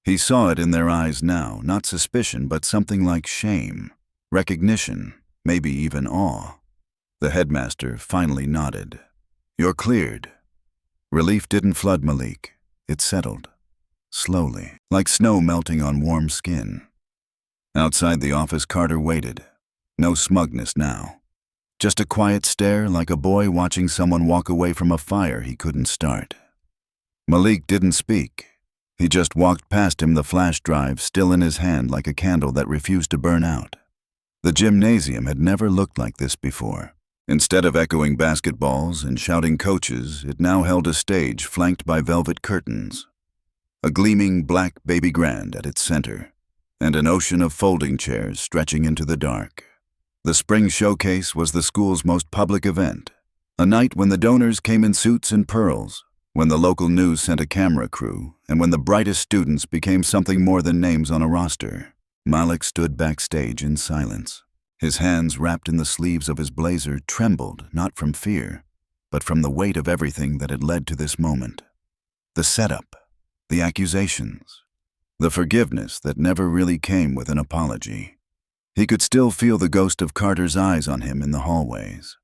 He saw it in their eyes now, not suspicion, but something like shame, recognition, maybe even awe. The headmaster finally nodded. You're cleared. Relief didn't flood Malik. It settled. Slowly, like snow melting on warm skin. Outside the office, Carter waited. No smugness now. Just a quiet stare like a boy watching someone walk away from a fire he couldn't start. Malik didn't speak. He just walked past him, the flash drive still in his hand like a candle that refused to burn out. The gymnasium had never looked like this before. Instead of echoing basketballs and shouting coaches, it now held a stage flanked by velvet curtains. A gleaming black baby grand at its center, and an ocean of folding chairs stretching into the dark. The spring showcase was the school's most public event, a night when the donors came in suits and pearls, when the local news sent a camera crew, and when the brightest students became something more than names on a roster. Malik stood backstage in silence. His hands, wrapped in the sleeves of his blazer, trembled not from fear, but from the weight of everything that had led to this moment. The setup, the accusations, the forgiveness that never really came with an apology. He could still feel the ghost of Carter's eyes on him in the hallways,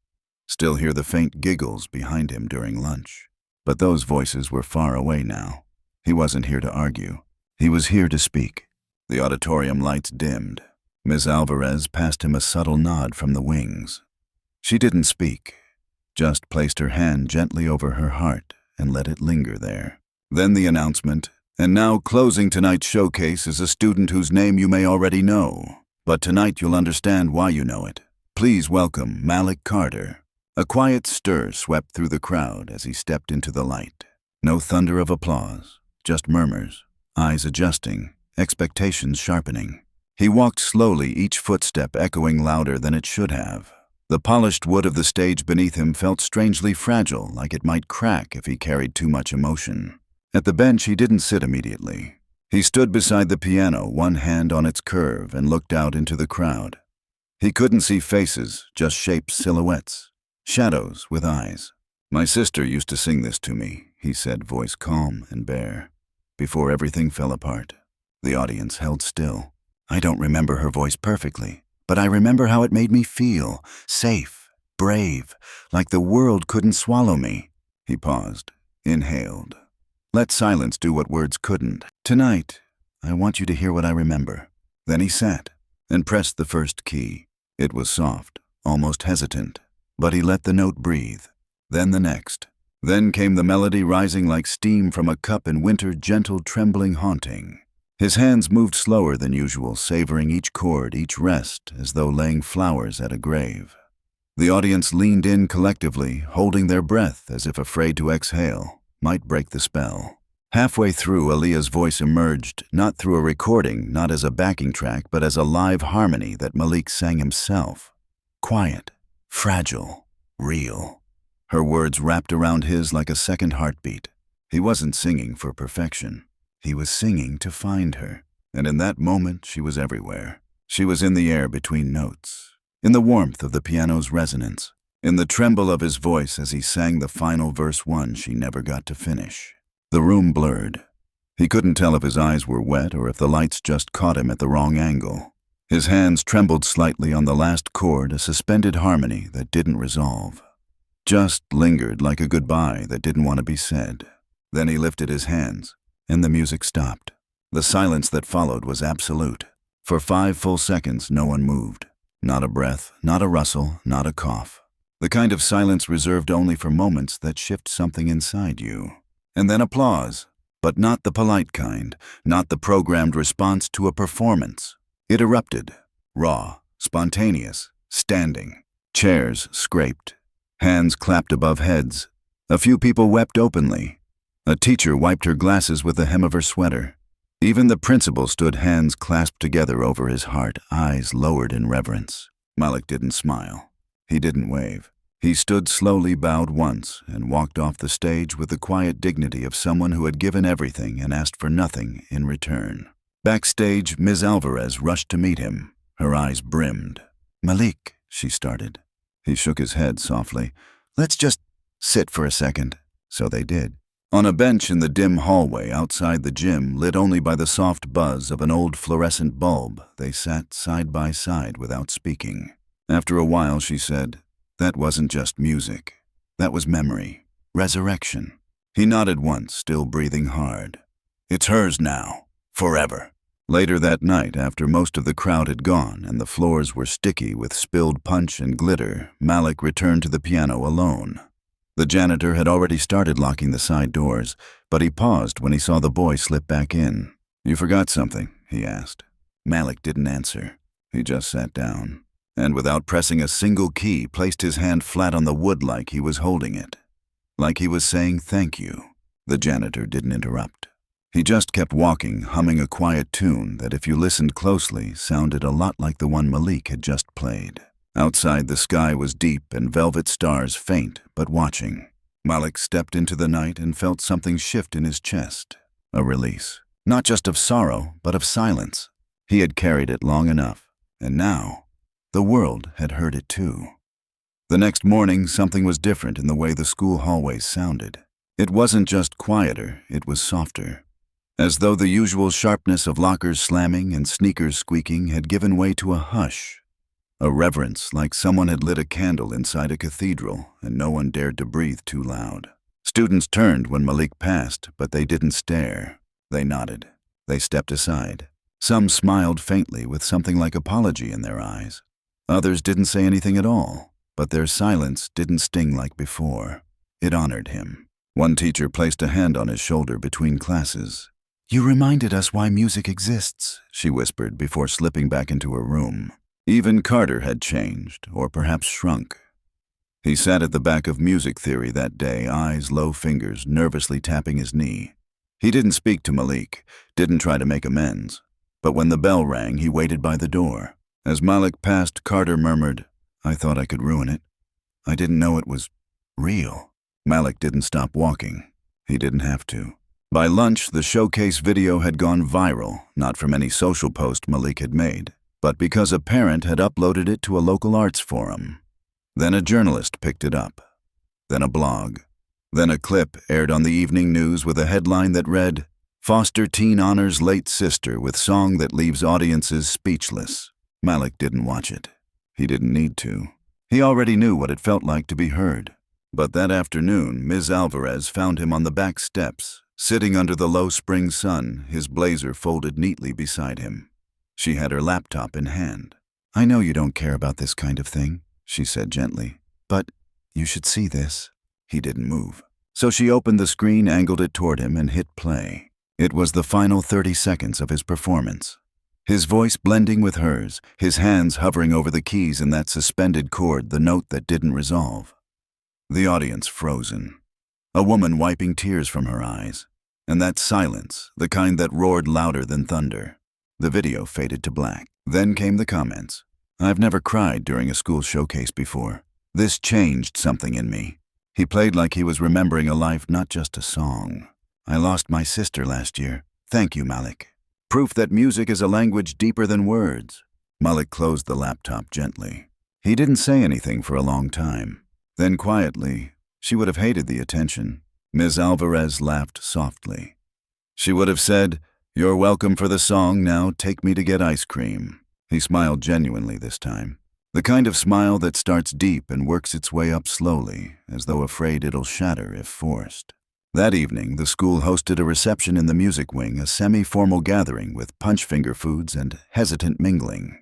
still hear the faint giggles behind him during lunch. But those voices were far away now. He wasn't here to argue. He was here to speak. The auditorium lights dimmed. Ms. Alvarez passed him a subtle nod from the wings. She didn't speak. just placed her hand gently over her heart and let it linger there. Then the announcement, and now closing tonight's showcase is a student whose name you may already know. But tonight you'll understand why you know it. Please welcome Malik Carter. A quiet stir swept through the crowd as he stepped into the light. No thunder of applause, just murmurs, eyes adjusting, expectations sharpening. He walked slowly, each footstep echoing louder than it should have. The polished wood of the stage beneath him felt strangely fragile, like it might crack if he carried too much emotion. At the bench, he didn't sit immediately. He stood beside the piano, one hand on its curve, and looked out into the crowd. He couldn't see faces, just shapes, silhouettes, shadows with eyes. "My sister used to sing this to me," he said, voice calm and bare. Before everything fell apart, the audience held still. "I don't remember her voice perfectly, but I remember how it made me feel, safe, brave, like the world couldn't swallow me." He paused, inhaled. Let silence do what words couldn't. "Tonight, I want you to hear what I remember." Then he sat and pressed the first key. It was soft, almost hesitant, but he let the note breathe. Then the next. Then came the melody rising like steam from a cup in winter, gentle, trembling, haunting. His hands moved slower than usual, savoring each chord, each rest, as though laying flowers at a grave. The audience leaned in collectively, holding their breath as if afraid to exhale, might break the spell. Halfway through, Aaliyah's voice emerged, not through a recording, not as a backing track, but as a live harmony that Malik sang himself. Quiet, fragile, real. Her words wrapped around his like a second heartbeat. He wasn't singing for perfection. He was singing to find her. And in that moment, she was everywhere. She was in the air between notes, in the warmth of the piano's resonance, in the tremble of his voice as he sang the final verse, one she never got to finish. The room blurred. He couldn't tell if his eyes were wet or if the lights just caught him at the wrong angle. His hands trembled slightly on the last chord, a suspended harmony that didn't resolve. Just lingered like a goodbye that didn't want to be said. Then he lifted his hands, and the music stopped. The silence that followed was absolute. For 5 full seconds, no one moved. Not a breath, not a rustle, not a cough. The kind of silence reserved only for moments that shift something inside you. And then applause, but not the polite kind, not the programmed response to a performance. It erupted, raw, spontaneous, standing. Chairs scraped. Hands clapped above heads. A few people wept openly. A teacher wiped her glasses with the hem of her sweater. Even the principal stood, hands clasped together over his heart, eyes lowered in reverence. Malik didn't smile. He didn't wave. He stood slowly, bowed once, and walked off the stage with the quiet dignity of someone who had given everything and asked for nothing in return. Backstage, Ms. Alvarez rushed to meet him. Her eyes brimmed. "Malik," she started. He shook his head softly. "Let's just sit for a second." So they did. On a bench in the dim hallway outside the gym, lit only by the soft buzz of an old fluorescent bulb, they sat side by side without speaking. After a while, she said, "That wasn't just music. That was memory. Resurrection." He nodded once, still breathing hard. "It's hers now. Forever." Later that night, after most of the crowd had gone and the floors were sticky with spilled punch and glitter, Malik returned to the piano alone. The janitor had already started locking the side doors, but he paused when he saw the boy slip back in. "You forgot something?" he asked. Malik didn't answer. He just sat down, and without pressing a single key, placed his hand flat on the wood like he was holding it. Like he was saying thank you. The janitor didn't interrupt. He just kept walking, humming a quiet tune that, if you listened closely, sounded a lot like the one Malik had just played. Outside, the sky was deep and velvet stars faint but watching. Malik stepped into the night and felt something shift in his chest. A release. Not just of sorrow, but of silence. He had carried it long enough, and now the world had heard it too. The next morning, something was different in the way the school hallways sounded. It wasn't just quieter, it was softer. As though the usual sharpness of lockers slamming and sneakers squeaking had given way to a hush. A reverence, like someone had lit a candle inside a cathedral and no one dared to breathe too loud. Students turned when Malik passed, but they didn't stare. They nodded. They stepped aside. Some smiled faintly with something like apology in their eyes. Others didn't say anything at all, but their silence didn't sting like before. It honored him. One teacher placed a hand on his shoulder between classes. "You reminded us why music exists," she whispered before slipping back into her room. Even Carter had changed, or perhaps shrunk. He sat at the back of music theory that day, eyes low, fingers nervously tapping his knee. He didn't speak to Malik, didn't try to make amends. But when the bell rang, he waited by the door. As Malik passed, Carter murmured, "I thought I could ruin it. I didn't know it was real." Malik didn't stop walking. He didn't have to. By lunch, the showcase video had gone viral, not from any social post Malik had made, but because a parent had uploaded it to a local arts forum. Then a journalist picked it up. Then a blog. Then a clip aired on the evening news with a headline that read, "Foster teen honors late sister with song that leaves audiences speechless." Malik didn't watch it. He didn't need to. He already knew what it felt like to be heard. But that afternoon, Ms. Alvarez found him on the back steps, sitting under the low spring sun, his blazer folded neatly beside him. She had her laptop in hand. "I know you don't care about this kind of thing," she said gently, "but you should see this." He didn't move. So she opened the screen, angled it toward him, and hit play. It was the final 30 seconds of his performance. His voice blending with hers, his hands hovering over the keys in that suspended chord, the note that didn't resolve. The audience frozen. A woman wiping tears from her eyes. And that silence, the kind that roared louder than thunder. The video faded to black. Then came the comments. "I've never cried during a school showcase before. This changed something in me." He played like he was remembering a life, not just a song. "I lost my sister last year. Thank you, Malik." Proof that music is a language deeper than words. Malik closed the laptop gently. He didn't say anything for a long time. Then quietly, she would have hated the attention. Ms. Alvarez laughed softly. She would have said, "You're welcome for the song, now take me to get ice cream." He smiled genuinely this time. The kind of smile that starts deep and works its way up slowly, as though afraid it'll shatter if forced. That evening, the school hosted a reception in the music wing, a semi-formal gathering with punch finger foods and hesitant mingling.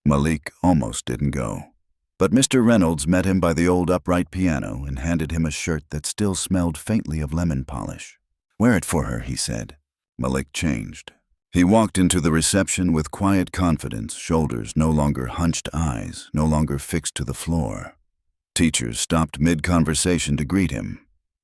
Malik almost didn't go. But Mr. Reynolds met him by the old upright piano and handed him a shirt that still smelled faintly of lemon polish. "Wear it for her," he said. Malik changed. He walked into the reception with quiet confidence, shoulders no longer hunched, eyes no longer fixed to the floor. Teachers stopped mid-conversation to greet him.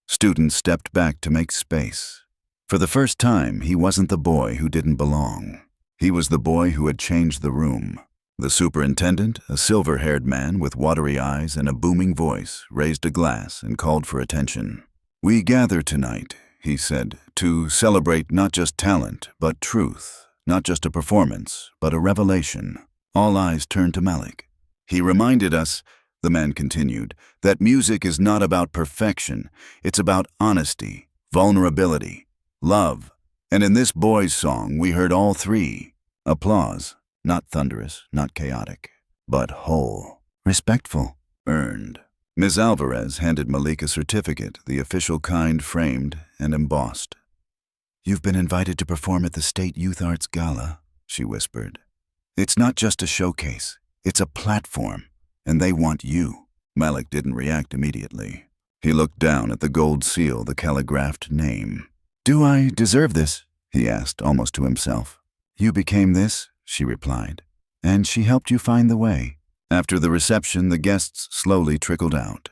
Students stepped back to make space. For the first time, he wasn't the boy who didn't belong. He was the boy who had changed the room. The superintendent, a silver-haired man with watery eyes and a booming voice, raised a glass and called for attention. "We gather tonight," he said, "to celebrate not just talent, but truth, not just a performance, but a revelation." All eyes turned to Malik. "He reminded us," the man continued, "that music is not about perfection, it's about honesty, vulnerability, love. And in this boy's song, we heard all three. Applause, not thunderous, not chaotic, but whole, respectful, earned." Ms. Alvarez handed Malik a certificate, the official kind, framed and embossed. "You've been invited to perform at the State Youth Arts Gala," she whispered. "It's not just a showcase, it's a platform, and they want you." Malik didn't react immediately. He looked down at the gold seal, the calligraphed name. "Do I deserve this?" he asked, almost to himself. "You became this," she replied, "and she helped you find the way." After the reception, the guests slowly trickled out.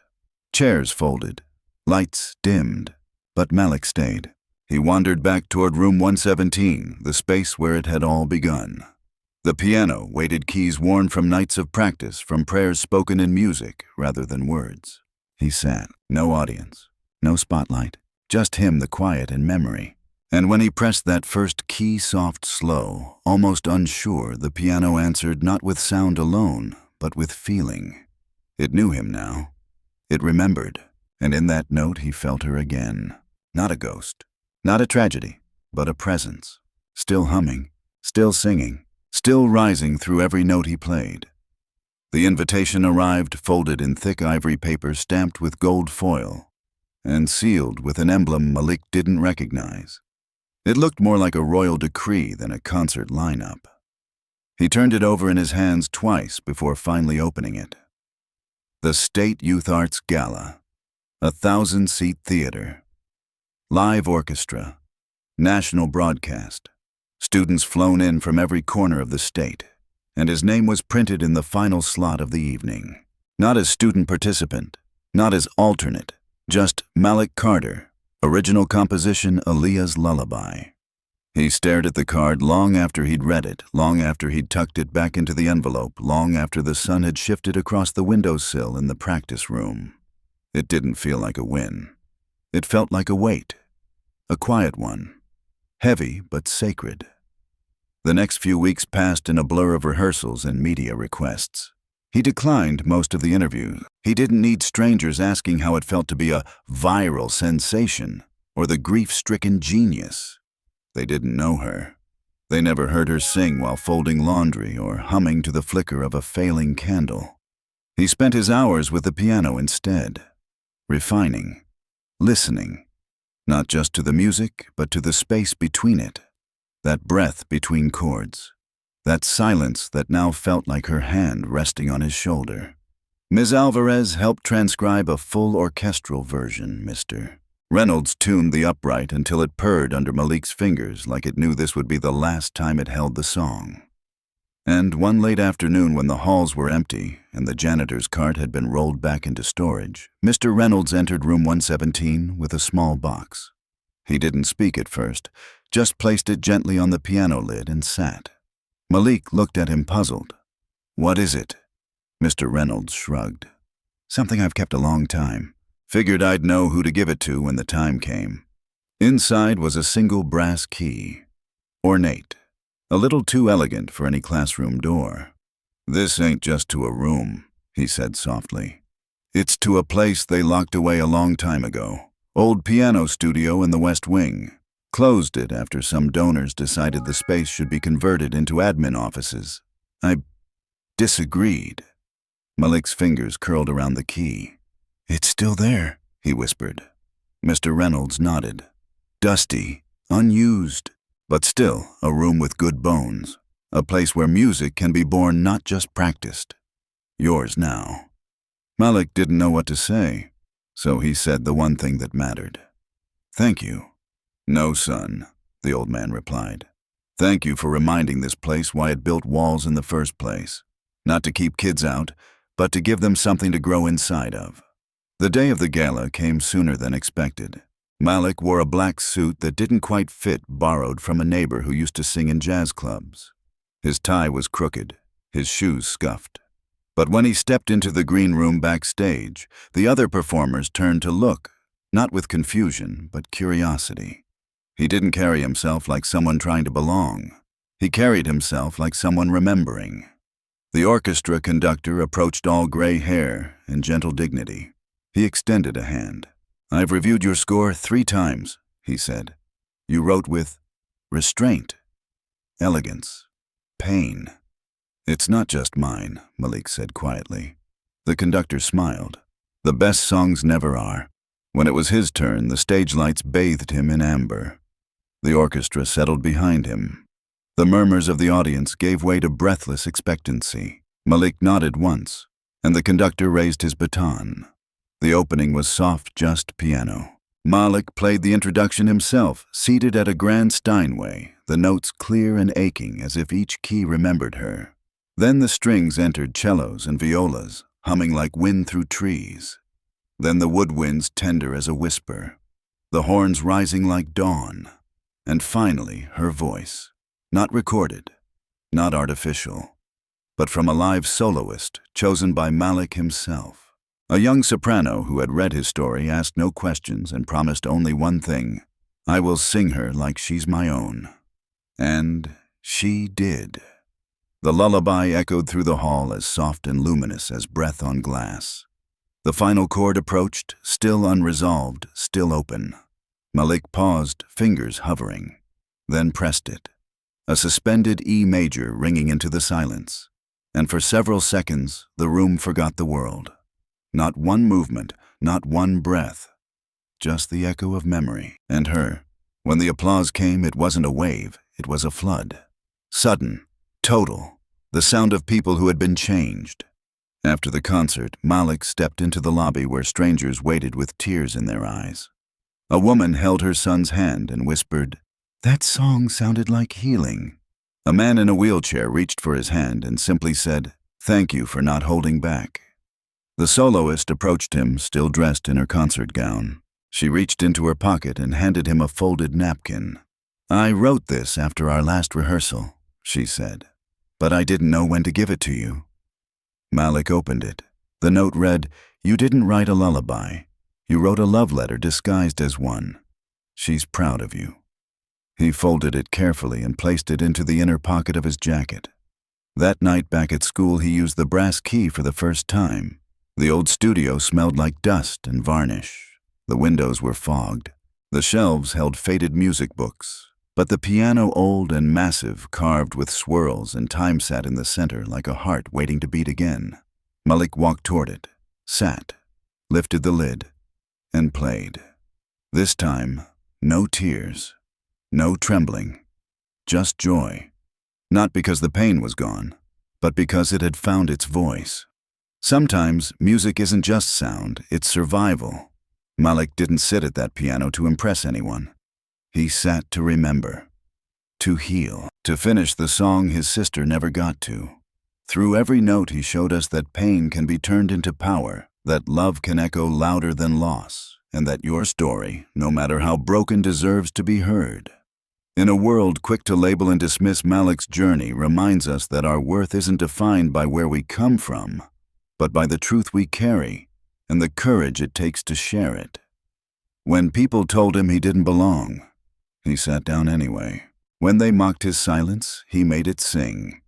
Chairs folded, lights dimmed, but Malik stayed. He wandered back toward room 117, the space where it had all begun. The piano waited, keys worn from nights of practice, from prayers spoken in music rather than words. He sat, no audience, no spotlight, just him, the quiet and memory. And when he pressed that first key, soft, slow, almost unsure, the piano answered not with sound alone, but with feeling. It knew him now. It remembered, and in that note he felt her again. Not a ghost, not a tragedy, but a presence. Still humming, still singing, still rising through every note he played. The invitation arrived, folded in thick ivory paper, stamped with gold foil, and sealed with an emblem Malik didn't recognize. It looked more like a royal decree than a concert lineup. He turned it over in his hands twice before finally opening it. The State Youth Arts Gala. 1,000-seat theater. Live orchestra. National broadcast. Students flown in from every corner of the state, and his name was printed in the final slot of the evening. Not as student participant, not as alternate, just Malik Carter, original composition Aaliyah's Lullaby. He stared at the card long after he'd read it, long after he'd tucked it back into the envelope, long after the sun had shifted across the windowsill in the practice room. It didn't feel like a win. It felt like a weight, a quiet one, heavy but sacred. The next few weeks passed in a blur of rehearsals and media requests. He declined most of the interviews. He didn't need strangers asking how it felt to be a viral sensation or the grief-stricken genius. They didn't know her. They never heard her sing while folding laundry or humming to the flicker of a failing candle. He spent his hours with the piano instead, refining, listening, not just to the music, but to the space between it, that breath between chords, that silence that now felt like her hand resting on his shoulder. Ms. Alvarez helped transcribe a full orchestral version, Mr. Reynolds tuned the upright until it purred under Malik's fingers like it knew this would be the last time it held the song. And one late afternoon when the halls were empty and the janitor's cart had been rolled back into storage, Mr. Reynolds entered room 117 with a small box. He didn't speak at first, just placed it gently on the piano lid and sat. Malik looked at him puzzled. "What is it?" Mr. Reynolds shrugged. "Something I've kept a long time. Figured I'd know who to give it to when the time came." Inside was a single brass key. Ornate. A little too elegant for any classroom door. "This ain't just to a room," he said softly. "It's to a place they locked away a long time ago. Old piano studio in the West Wing. Closed it after some donors decided the space should be converted into admin offices. I disagreed." Malik's fingers curled around the key. "It's still there," he whispered. Mr. Reynolds nodded. "Dusty, unused, but still a room with good bones. A place where music can be born, not just practiced. Yours now." Malik didn't know what to say, so he said the one thing that mattered. "Thank you." "No, son," the old man replied. "Thank you for reminding this place why it built walls in the first place. Not to keep kids out, but to give them something to grow inside of." The day of the gala came sooner than expected. Malik wore a black suit that didn't quite fit, borrowed from a neighbor who used to sing in jazz clubs. His tie was crooked, his shoes scuffed. But when he stepped into the green room backstage, the other performers turned to look, not with confusion, but curiosity. He didn't carry himself like someone trying to belong. He carried himself like someone remembering. The orchestra conductor approached, all gray hair and gentle dignity. He extended a hand. "I've reviewed your score 3 times, he said. "You wrote with restraint, elegance, pain." "It's not just mine," Malik said quietly. The conductor smiled. "The best songs never are." When it was his turn, the stage lights bathed him in amber. The orchestra settled behind him. The murmurs of the audience gave way to breathless expectancy. Malik nodded once, and the conductor raised his baton. The opening was soft, just piano. Malik played the introduction himself, seated at a grand Steinway, the notes clear and aching as if each key remembered her. Then the strings entered, cellos and violas, humming like wind through trees. Then the woodwinds tender as a whisper, the horns rising like dawn. And finally, her voice, not recorded, not artificial, but from a live soloist chosen by Malik himself. A young soprano who had read his story, asked no questions, and promised only one thing: "I will sing her like she's my own." And she did. The lullaby echoed through the hall as soft and luminous as breath on glass. The final chord approached, still unresolved, still open. Malik paused, fingers hovering, then pressed it. A suspended E major ringing into the silence. And for several seconds, the room forgot the world. Not one movement, not one breath. Just the echo of memory and her. When the applause came, it wasn't a wave, it was a flood. Sudden, total, the sound of people who had been changed. After the concert, Malik stepped into the lobby where strangers waited with tears in their eyes. A woman held her son's hand and whispered, "That song sounded like healing." A man in a wheelchair reached for his hand and simply said, "Thank you for not holding back." The soloist approached him, still dressed in her concert gown. She reached into her pocket and handed him a folded napkin. "I wrote this after our last rehearsal," she said, "but I didn't know when to give it to you." Malik opened it. The note read, "You didn't write a lullaby. You wrote a love letter disguised as one. She's proud of you." He folded it carefully and placed it into the inner pocket of his jacket. That night back at school, he used the brass key for the first time. The old studio smelled like dust and varnish. The windows were fogged. The shelves held faded music books. But the piano, old and massive, carved with swirls and time, sat in the center like a heart waiting to beat again. Malik walked toward it, sat, lifted the lid, and played. This time, no tears, no trembling, just joy. Not because the pain was gone, but because it had found its voice. Sometimes music isn't just sound, it's survival. Malik didn't sit at that piano to impress anyone. He sat to remember, to heal, to finish the song his sister never got to. Through every note, he showed us that pain can be turned into power, that love can echo louder than loss, and that your story, no matter how broken, deserves to be heard. In a world quick to label and dismiss, Malik's journey reminds us that our worth isn't defined by where we come from, but by the truth we carry and the courage it takes to share it. When people told him he didn't belong, he sat down anyway. When they mocked his silence, he made it sing.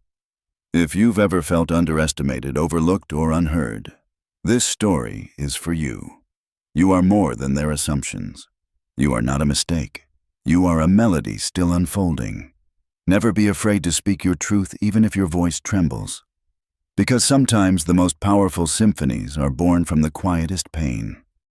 If you've ever felt underestimated, overlooked, or unheard, this story is for you. You are more than their assumptions. You are not a mistake. You are a melody still unfolding. Never be afraid to speak your truth, even if your voice trembles. Because sometimes the most powerful symphonies are born from the quietest pain.